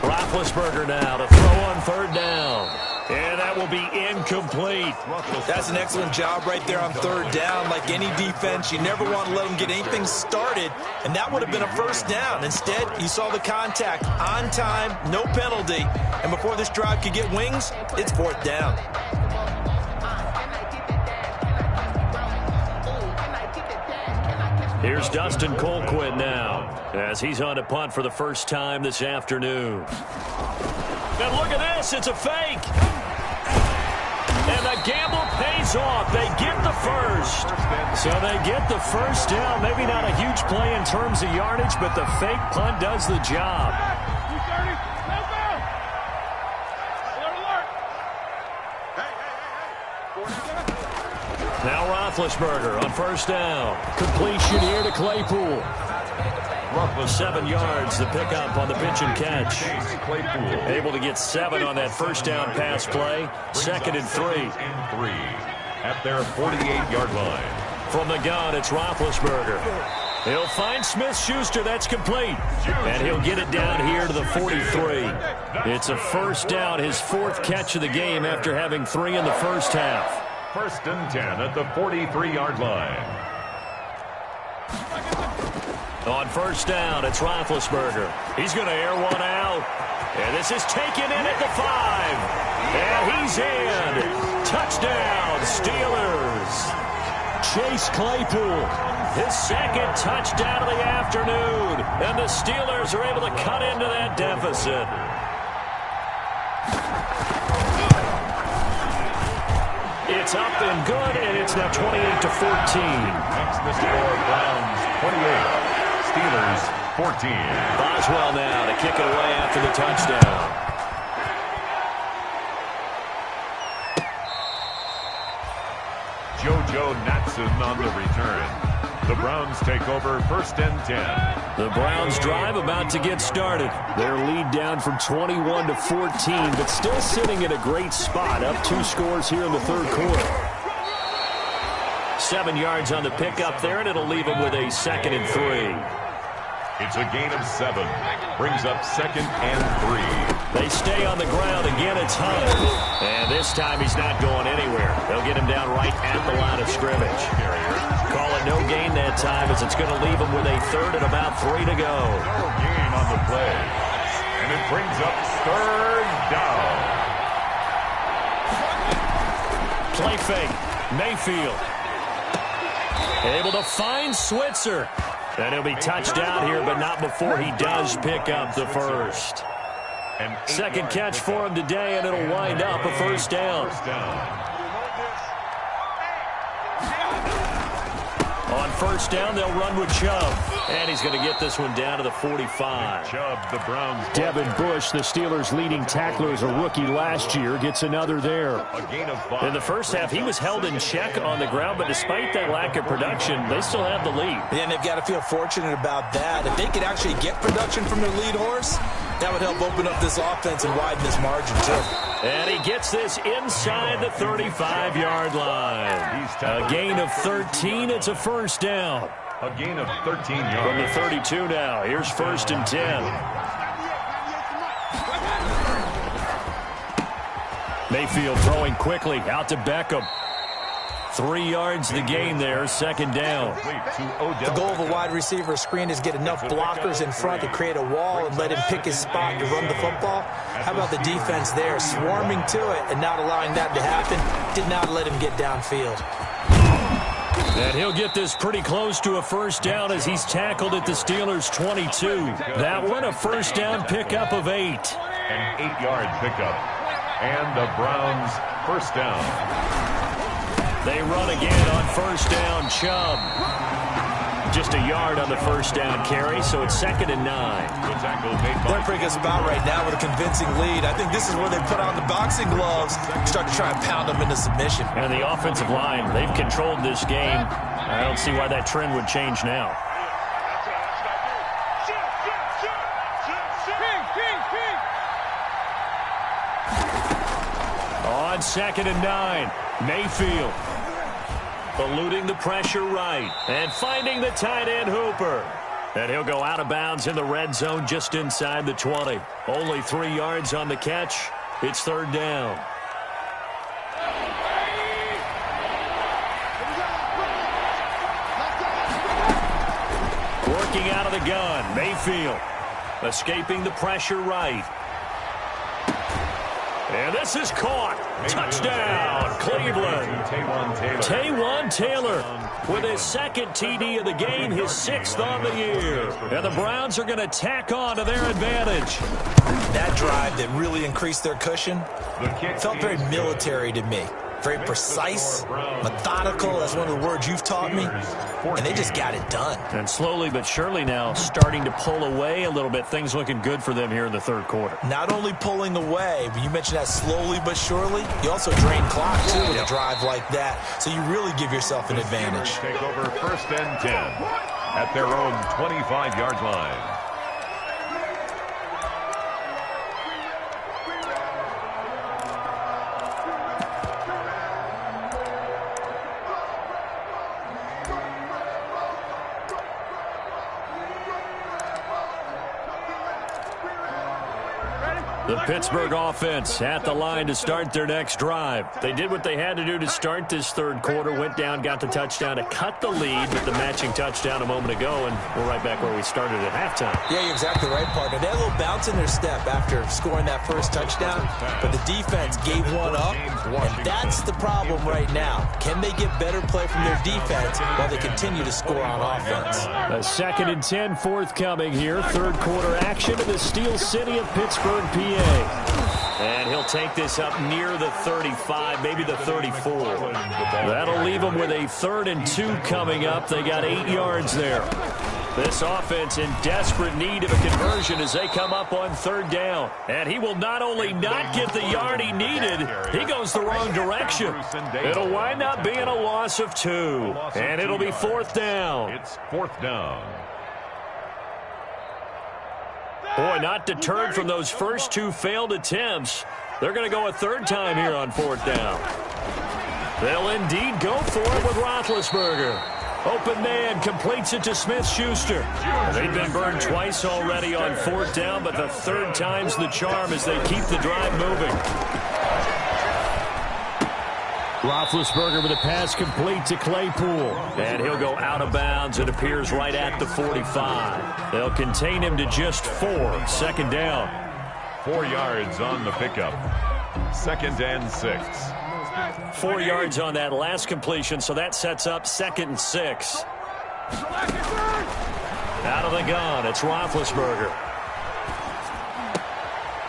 Speaker 5: Roethlisberger now to throw on third down. And that will be incomplete.
Speaker 7: That's an excellent job right there on third down. Like any defense, you never want to let them get anything started, and that would have been a first down. Instead, you saw the contact on time, no penalty, and before this drive could get wings, it's fourth down.
Speaker 5: Here's Dustin Colquitt now, as he's on a punt for the first time this afternoon. And look at this, it's a fake. And the gamble pays off. They get the first. So they get the first down. Maybe not a huge play in terms of yardage, but the fake punt does the job. Now Roethlisberger on first down. Completion here to Claypool. 7 yards, the pickup on the pitch and catch. Able to get 7 on that first down pass play. Second and 3.
Speaker 6: At their 48-yard line.
Speaker 5: From the gun, it's Roethlisberger. He'll find Smith-Schuster. That's complete. And he'll get it down here to the 43. It's a first down, his 4th catch of the game after having 3 in the first half.
Speaker 6: First and 10 at the 43-yard line.
Speaker 5: On first down, it's Roethlisberger. He's going to air one out. And this is taken in at the 5. And he's in. Touchdown, Steelers. Chase Claypool, his 2nd touchdown of the afternoon. And the Steelers are able to cut into that deficit. It's up and good, and it's now 28-14.
Speaker 6: Makes the score Browns 28, Steelers 14.
Speaker 5: Boswell now to kick it away after the touchdown.
Speaker 6: JoJo Natson on the return. The Browns take over 1st and 10.
Speaker 5: The Browns drive about to get started. Their lead down from 21 to 14, but still sitting in a great spot, up 2 scores here in the third quarter. 7 yards on the pickup there, and it'll leave them with a 2nd and 3.
Speaker 6: It's a gain of 7. Brings up 2nd and 3.
Speaker 5: They stay on the ground. Again, it's Hunt. And this time he's not going anywhere. They'll get him down right at the line of scrimmage. Call it no gain that time, as it's going to leave him with a 3rd and about 3 to go.
Speaker 6: No gain on the play. And it brings up 3rd down.
Speaker 5: Play fake. Mayfield. Able to find Switzer. And he'll be touched down here, but not before he does pick up the first. Second catch for him today, and it'll wind up a 1st down. On 1st down, they'll run with Chubb. And he's going to get this one down to the 45.
Speaker 6: Chubb, the Browns.
Speaker 5: Devin Bush, the Steelers' leading tackler as a rookie last year, gets another there. In the first half, he was held in check on the ground, but despite that lack of production, they still have the lead.
Speaker 7: Yeah, and they've got to feel fortunate about that. If they could actually get production from their lead horse, that would help open up this offense and widen this margin, too.
Speaker 5: And he gets this inside the 35-yard line. A gain of 13. It's a 1st down.
Speaker 6: A gain of 13 yards.
Speaker 5: From the 32 now. Here's 1st and 10. Mayfield throwing quickly out to Beckham. 3 yards the gain there, 2nd down.
Speaker 7: The goal of a wide receiver screen is get enough blockers in front to create a wall and let him pick his spot to run the football. How about the defense there, swarming to it and not allowing that to happen? Did not let him get downfield.
Speaker 5: And he'll get this pretty close to a 1st down as he's tackled at the Steelers' 22. That one a 1st down pickup of 8.
Speaker 6: An 8-yard pickup. And the Browns' 1st down.
Speaker 5: They run again on 1st down. Chubb. Just a yard on the 1st down carry, so it's 2nd and 9.
Speaker 7: They're in a pretty good spot right now with a convincing lead. I think this is where they put on the boxing gloves and start to try and pound them into submission.
Speaker 5: And the offensive line, they've controlled this game. I don't see why that trend would change now. On 2nd and 9, Mayfield. Eluding the pressure right. And finding the tight end Hooper. And he'll go out of bounds in the red zone just inside the 20. Only 3 yards on the catch. It's 3rd down. Working out of the gun. Mayfield. Escaping the pressure right. And this is caught. Touchdown, Cleveland. Taywan Taylor with his 2nd TD of the game, his 6th on the year. And the Browns are going to tack on to their advantage.
Speaker 7: That drive that really increased their cushion felt very military to me. Very precise, methodical. That's one of the words you've taught me. And they just got it done.
Speaker 5: And slowly but surely now starting to pull away a little bit. Things looking good for them here in the 3rd quarter.
Speaker 7: Not only pulling away, but you mentioned that slowly but surely. You also drain clock, too, with a drive like that. So you really give yourself an advantage.
Speaker 6: Take over 1st and 10 at their own 25-yard line.
Speaker 5: The Pittsburgh offense at the line to start their next drive. They did what they had to do to start this 3rd quarter, went down, got the touchdown to cut the lead with the matching touchdown a moment ago, and we're right back where we started at halftime.
Speaker 7: Yeah, you're exactly right, partner. They had a little bounce in their step after scoring that 1st touchdown, but the defense gave one up, and that's the problem right now. Can they get better play from their defense while they continue to score on offense?
Speaker 5: A 2nd and 10 forthcoming here. 3rd quarter action in the Steel City of Pittsburgh, PA. And he'll take this up near the 35, maybe the 34. That'll leave them with a 3rd and 2 coming up. They got 8 yards there. This offense in desperate need of a conversion as they come up on 3rd down. And he will not only not get the yard he needed, he goes the wrong direction. It'll wind up being a loss of 2. And it'll be 4th down.
Speaker 6: It's 4th down.
Speaker 5: Boy, not deterred from those first 2 failed attempts. They're going to go a 3rd time here on 4th down. They'll indeed go for it with Roethlisberger. Open man completes it to Smith-Schuster. They've been burned twice already on 4th down, but the 3rd time's the charm as they keep the drive moving. Roethlisberger with a pass complete to Claypool. And he'll go out of bounds. It appears right at the 45. They'll contain him to just 4. 2nd down.
Speaker 6: 4 yards on the pickup. 2nd and 6.
Speaker 5: 4 yards on that last completion, so that sets up 2nd and 6. Out of the gun, it's Roethlisberger.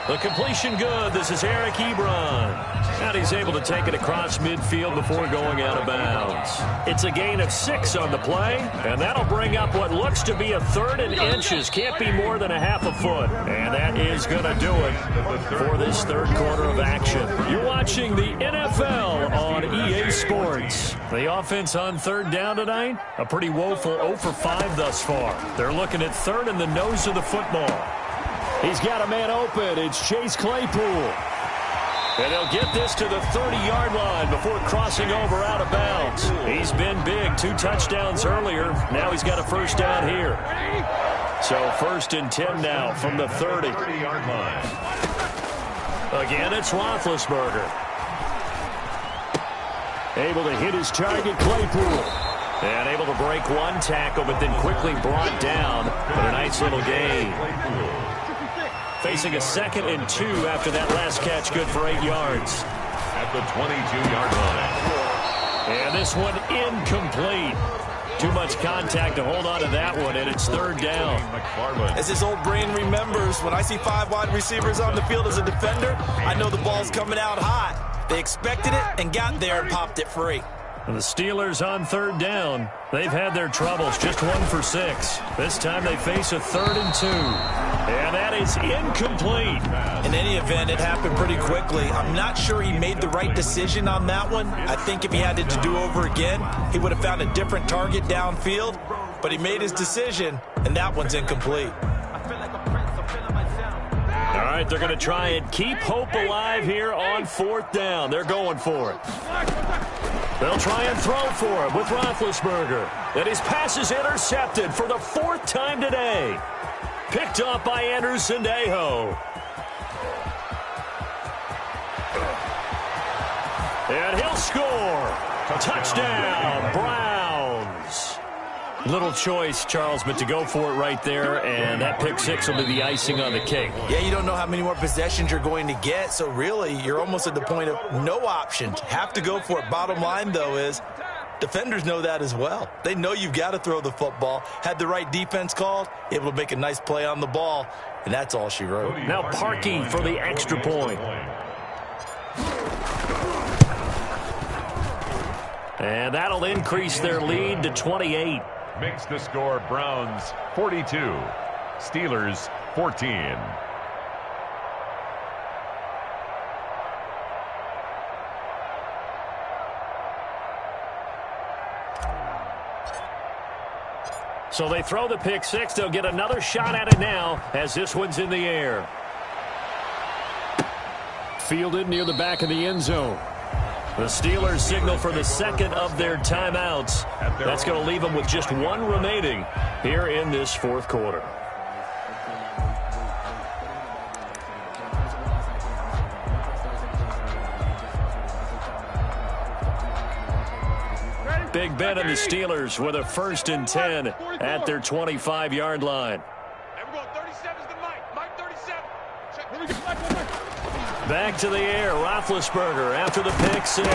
Speaker 5: The completion good. This is Eric Ebron. And he's able to take it across midfield before going out of bounds. It's a gain of 6 on the play, and that'll bring up what looks to be a 3rd and inches. Can't be more than a half a foot. And that is going to do it for this 3rd quarter of action. You're watching the NFL on EA Sports. The offense on 3rd down tonight, a pretty woeful 0 for 5 thus far. They're looking at 3rd and the nose of the football. He's got a man open. It's Chase Claypool. And he'll get this to the 30-yard line before crossing over out of bounds. He's been big. 2 touchdowns earlier. Now he's got a 1st down here. So 1st and 10 now from the 30.
Speaker 6: 30-yard line.
Speaker 5: Again, it's Roethlisberger. Able to hit his target, Claypool. And able to break 1 tackle, but then quickly brought down. But a nice little gain. Facing a 2nd and 2 after that last catch, good for 8 yards.
Speaker 6: At the 22-yard line.
Speaker 5: And this one incomplete. Too much contact to hold on to that one, and it's 3rd down.
Speaker 7: As his old brain remembers, when I see 5 wide receivers on the field as a defender, I know the ball's coming out hot. They expected it and got there and popped it free.
Speaker 5: And the Steelers on 3rd down. They've had their troubles, just 1 for 6. This time they face a 3rd and 2. And that is incomplete.
Speaker 7: In any event, it happened pretty quickly. I'm not sure he made the right decision on that one. I think if he had it to do over again, he would have found a different target downfield. But he made his decision, and that one's incomplete.
Speaker 5: All right, they're going to try and keep hope alive here on 4th down. They're going for it. They'll try and throw for it with Roethlisberger. And his pass is intercepted for the 4th time today. Picked off by Andrew Sendejo. And he'll score. Touchdown, Browns. Little choice, Charles, but to go for it right there, and that pick 6 will be the icing on the cake.
Speaker 7: Yeah, you don't know how many more possessions you're going to get, so really you're almost at the point of no option. Have to go for it. Bottom line, though, is defenders know that as well. They know you've got to throw the football. Had the right defense called, able to make a nice play on the ball, and that's all she wrote.
Speaker 5: Now Parkey for the extra point. And that'll increase their lead to 28.
Speaker 6: Makes the score Browns 42, Steelers 14.
Speaker 5: So they throw the pick 6. They'll get another shot at it now as this one's in the air. Fielded near the back of the end zone. The Steelers signal for the 2nd of their timeouts. That's going to leave them with just 1 remaining here in this 4th quarter. Big Ben and the Steelers with a 1st and 10 at their 25-yard line. Back to the air, Roethlisberger after the pick 6.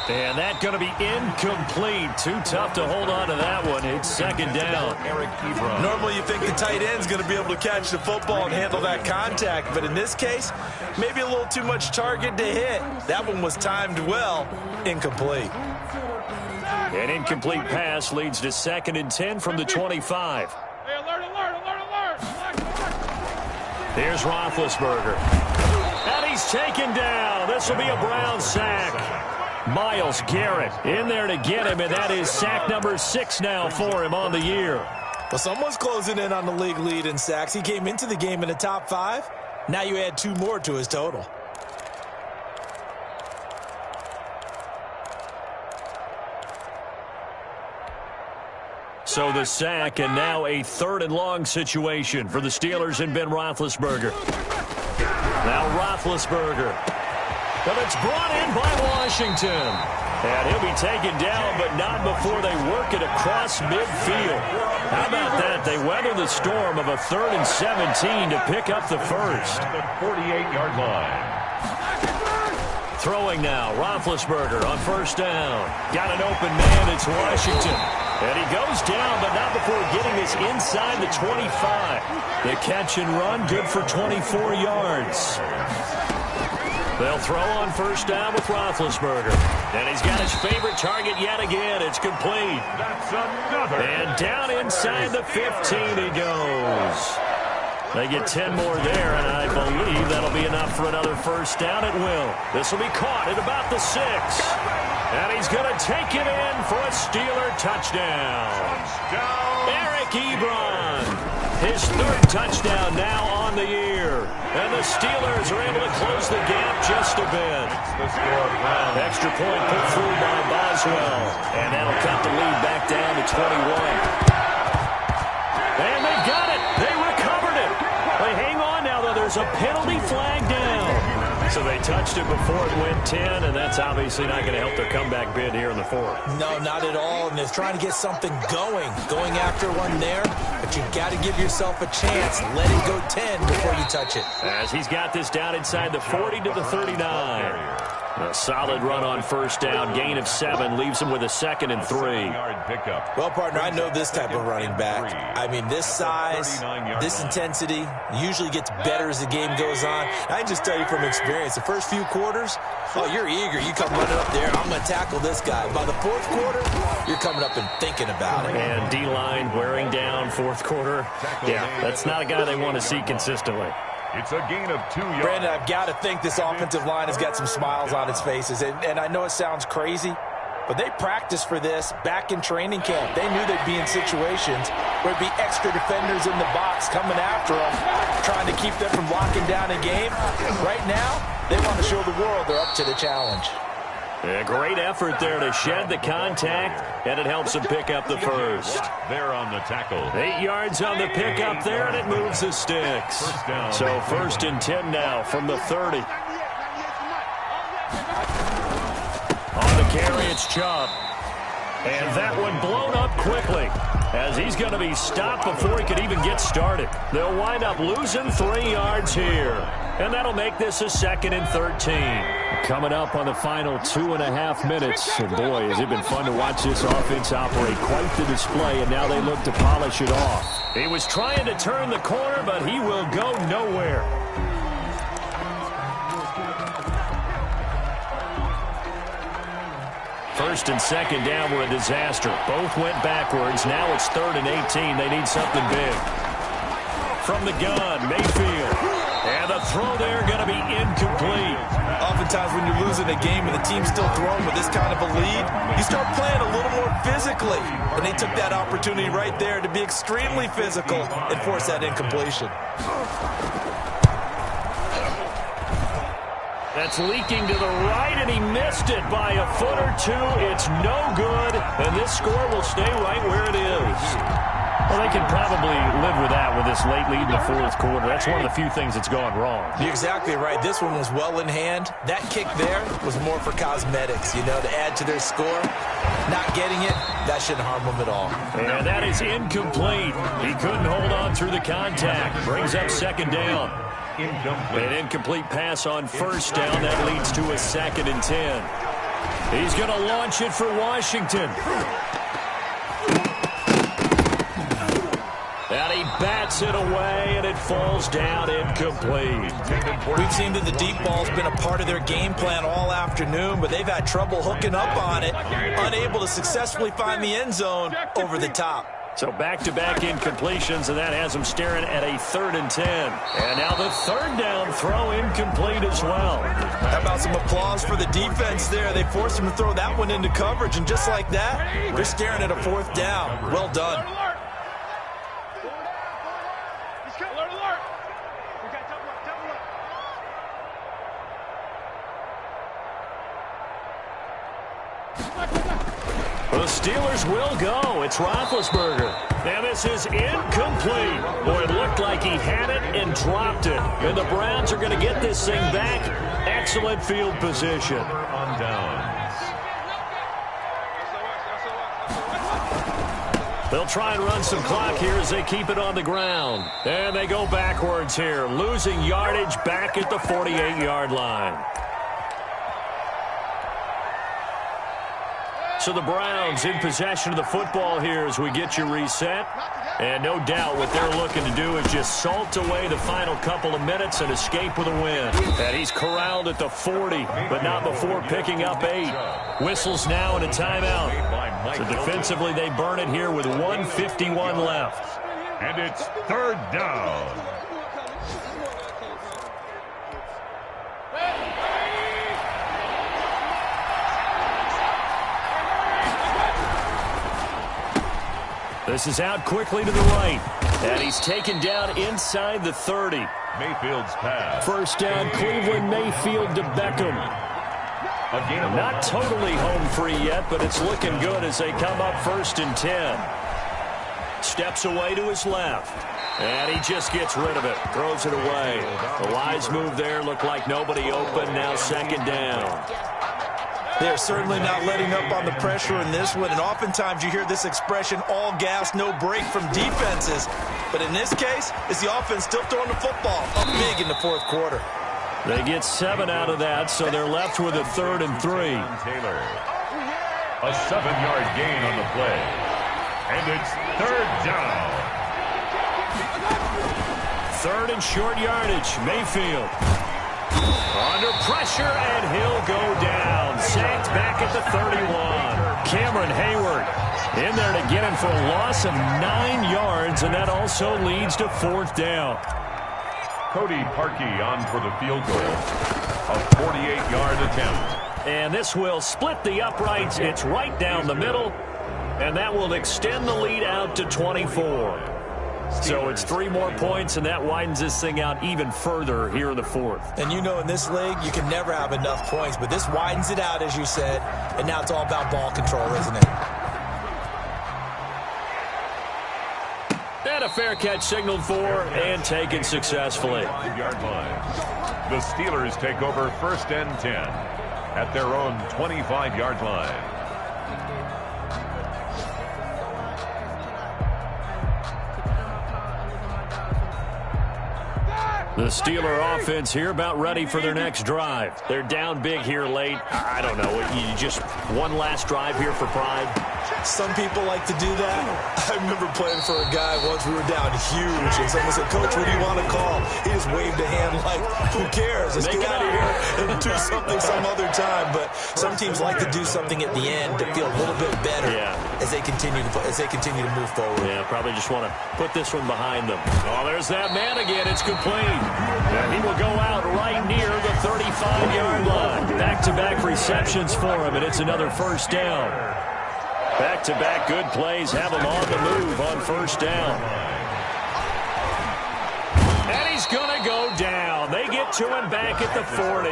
Speaker 5: And that's going to be incomplete. Too tough to hold on to that one. It's second down.
Speaker 6: Eric Ebron.
Speaker 7: Normally you think the tight end's going to be able to catch the football and handle that contact, but in this case, maybe a little too much target to hit. That one was timed well. Incomplete.
Speaker 5: An incomplete pass leads to 2nd and 10 from the 25.
Speaker 9: Hey, alert, alert, alert, alert.
Speaker 5: Here's Roethlisberger. And he's taken down. This will be a Brown sack. Myles Garrett in there to get him, and that is sack number 6 now for him on the year.
Speaker 7: Well, someone's closing in on the league lead in sacks. He came into the game in the top 5. Now you add 2 more to his total.
Speaker 5: So the sack, and now a 3rd and long situation for the Steelers and Ben Roethlisberger. Now Roethlisberger. But it's brought in by Washington. And he'll be taken down, but not before they work it across midfield. How about that? They weather the storm of a 3rd and 17 to pick up the first.
Speaker 6: At the 48-yard line.
Speaker 5: Throwing now, Roethlisberger on 1st down. Got an open man, it's Washington. And he goes down, but not before getting this inside the 25. The catch and run, good for 24 yards. They'll throw on 1st down with Roethlisberger. And he's got his favorite target yet again. It's complete.
Speaker 6: That's another.
Speaker 5: And down inside the 15 he goes. They get 10 more there, and I believe that'll be enough for another 1st down at will. This will be caught at about the 6. And he's going to take it in for a Steeler touchdown. Eric Ebron, his 3rd touchdown now on the year. And the Steelers are able to close the gap just a bit. Extra point put through by Boswell. And that'll cut the lead back down to 21. And they've got it. They recovered it. They hang on now, though. There's a penalty flag down. So they touched it before it went 10, and that's obviously not going to help their comeback bid here in the 4th.
Speaker 7: No, not at all, and they're trying to get something going after one there, but you've got to give yourself a chance. Let it go 10 before you touch it.
Speaker 5: As he's got this down inside the 40 to the 39. A solid run on 1st down. Gain of 7 leaves him with a 2nd and 3.
Speaker 7: Well, partner, I know this type of running back. I mean, this size, this intensity usually gets better as the game goes on. I can just tell you from experience, the first few quarters, oh, you're eager. You come running up there, I'm going to tackle this guy. By the 4th quarter, you're coming up and thinking about it.
Speaker 5: And D-line wearing down 4th quarter. Yeah, that's not a guy they want to see consistently.
Speaker 6: It's a gain of 2 yards.
Speaker 7: Brandon, I've got to think this offensive line has got some smiles on its faces. And I know it sounds crazy, but they practiced for this back in training camp. They knew they'd be in situations where there'd be extra defenders in the box coming after them, trying to keep them from locking down a game. Right now, they want to show the world they're up to the challenge.
Speaker 5: A great effort there to shed the contact, and it helps him pick up the first.
Speaker 6: There on the tackle.
Speaker 5: 8 yards on the pickup there, and it moves the sticks. So 1st and 10 now from the 30. On the carry, it's Chubb. And that one blown up quickly, as he's going to be stopped before he could even get started. They'll wind up losing 3 yards here. And that'll make this a 2nd and 13. Coming up on the final 2.5 minutes. And boy, has it been fun to watch this offense operate. Quite the display, and now they look to polish it off. He was trying to turn the corner, but he will go nowhere. First and 2nd down were a disaster. Both went backwards. Now it's 3rd and 18. They need something big. From the gun, Mayfield. And the throw there going to be incomplete.
Speaker 7: Oftentimes when you're losing a game and the team's still throwing with this kind of a lead, you start playing a little more physically. And they took that opportunity right there to be extremely physical and force that incompletion.
Speaker 5: That's leaking to the right, and he missed it by a foot or 2. It's no good, and this score will stay right where it is. Well, they can probably live with that with this late lead in the 4th quarter. That's one of the few things that's gone wrong.
Speaker 7: You're exactly right. This one was well in hand. That kick there was more for cosmetics, you know, to add to their score. Not getting it, that shouldn't harm them at all.
Speaker 5: And that is incomplete. He couldn't hold on through the contact. Brings up 2nd down.
Speaker 6: Incomplete.
Speaker 5: An incomplete pass on 1st down. That leads to a 2nd and 10. He's going to launch it for Washington. And he bats it away, and it falls down incomplete.
Speaker 7: We've seen that the deep ball's been a part of their game plan all afternoon, but they've had trouble hooking up on it, unable to successfully find the end zone over the top.
Speaker 5: So back-to-back incompletions, and that has them staring at a 3rd and 10. And now the 3rd down throw incomplete as well.
Speaker 7: How about some applause for the defense there? They forced him to throw that one into coverage, and just like that, they're staring at a 4th down. Well done.
Speaker 5: The Steelers will go. It's Roethlisberger. And this is incomplete. Boy, it looked like he had it and dropped it. And the Browns are going to get this thing back. Excellent field position.
Speaker 6: On downs.
Speaker 5: They'll try and run some clock here as they keep it on the ground. And they go backwards here, losing yardage back at the 48-yard line. So the Browns in possession of the football here as we get you reset. And no doubt what they're looking to do is just salt away the final couple of minutes and escape with a win. And he's corralled at the 40, but not before picking up 8. Whistles now and a timeout. So defensively they burn it here with 1:51 left.
Speaker 6: And it's 3rd down.
Speaker 5: This is out quickly to the right. And he's taken down inside the 30.
Speaker 6: Mayfield's pass.
Speaker 5: 1st down, Cleveland. Mayfield to Beckham. Not totally home free yet, but it's looking good as they come up 1st and 10. Steps away to his left. And he just gets rid of it. Throws it away. The wise move there. Looked like nobody open. Now 2nd down.
Speaker 7: They're certainly not letting up on the pressure in this one, and oftentimes you hear this expression, all gas, no break from defenses. But in this case, it's the offense still throwing the football up big in the 4th quarter.
Speaker 5: They get 7 out of that, so they're left with a 3rd and 3.
Speaker 6: Taylor. A 7-yard gain on the play. And it's 3rd down.
Speaker 5: 3rd and short yardage. Mayfield. Under pressure, and he'll go down. Sacked back at the 31. Cameron Hayward in there to get him for a loss of 9 yards, and that also leads to 4th down.
Speaker 6: Cody Parkey on for the field goal. A 48-yard attempt.
Speaker 5: And this will split the uprights. It's right down the middle, and that will extend the lead out to 24. So it's 3 more points, and that widens this thing out even further here in the 4th.
Speaker 7: And you know, in this league, you can never have enough points, but this widens it out, as you said, and now it's all about ball control, isn't it?
Speaker 5: And a fair catch signaled for and taken successfully.
Speaker 6: Yard line. The Steelers take over 1st and 10 at their own 25-yard line.
Speaker 5: The Steeler offense here about ready for their next drive. They're down big here late. I don't know. You just one last drive here for pride.
Speaker 7: Some people like to do that. I remember playing for a guy once. We were down huge, and someone said, "Coach, what do you want to call?" He just waved a hand like, "Who cares? Let's get out of here and do something some other time." But some teams like to do something at the end to feel a little bit better as they continue to move forward.
Speaker 5: Yeah, probably just want to put this one behind them. Oh, there's that man again. It's complete. And he will go out right near the 35-yard line. Back-to-back receptions for him, and it's another 1st down. Back-to-back good plays have him on the move on 1st down. And he's going to go down. They get to him back at the 40.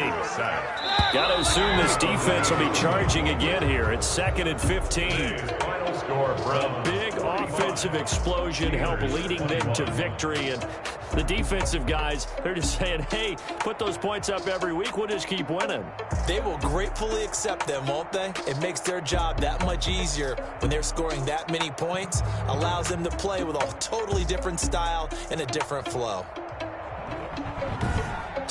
Speaker 5: Got to assume this defense will be charging again here. It's 2nd and 15.
Speaker 6: Final score from
Speaker 5: a big offensive explosion helped leading them to victory. And the defensive guys, they're just saying, hey, put those points up every week. We'll just keep winning.
Speaker 7: They will gratefully accept them, won't they? It makes their job that much easier when they're scoring that many points. Allows them to play with a totally different style and a different flow.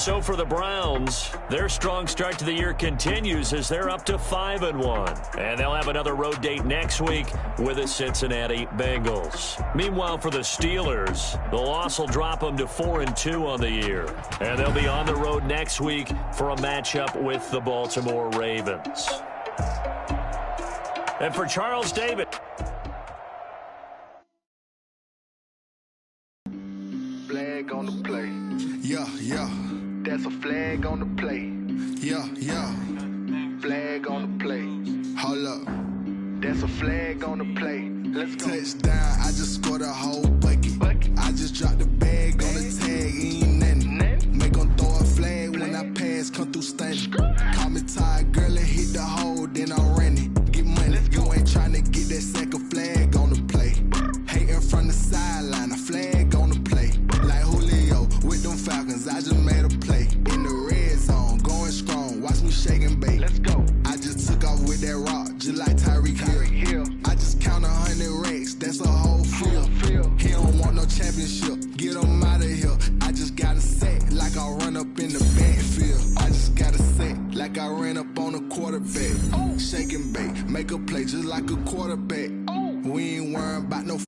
Speaker 5: So for the Browns, their strong start to the year continues as they're up to 5-1. And they'll have another road date next week with the Cincinnati Bengals. Meanwhile, for the Steelers, the loss will drop them to 4-2 on the year. And they'll be on the road next week for a matchup with the Baltimore Ravens. And for Charles Davis.
Speaker 10: Flag on the play.
Speaker 2: Yeah, yeah.
Speaker 10: That's a flag on the play.
Speaker 2: Yeah, yeah.
Speaker 10: Flag on the play.
Speaker 2: Hold up.
Speaker 10: That's a flag on the play. Let's go.
Speaker 2: Touchdown, I just scored a whole bucket. I just dropped the bag on the tag, ain't nothing. Make them throw a flag when I pass, come through stunning. Call me tired, girl, and hit the hole, then I'm running. Get money, you ain't trying to get that second flag on the play. Hating from the sideline, a flag on the play. Like Julio with them Falcons, I just made a play. In the red zone, going strong, watch me shake and bake.
Speaker 10: Let's go.
Speaker 2: I just took off with that rock, just like Tyreek Hill. I just count 100 racks, that's a whole field. He don't want no championship, get him out of here. I just got a set, like I run up in the backfield. I just got a set, like I ran up on a quarterback. Shake and bake, make a play just like a quarterback. We ain't worrying about no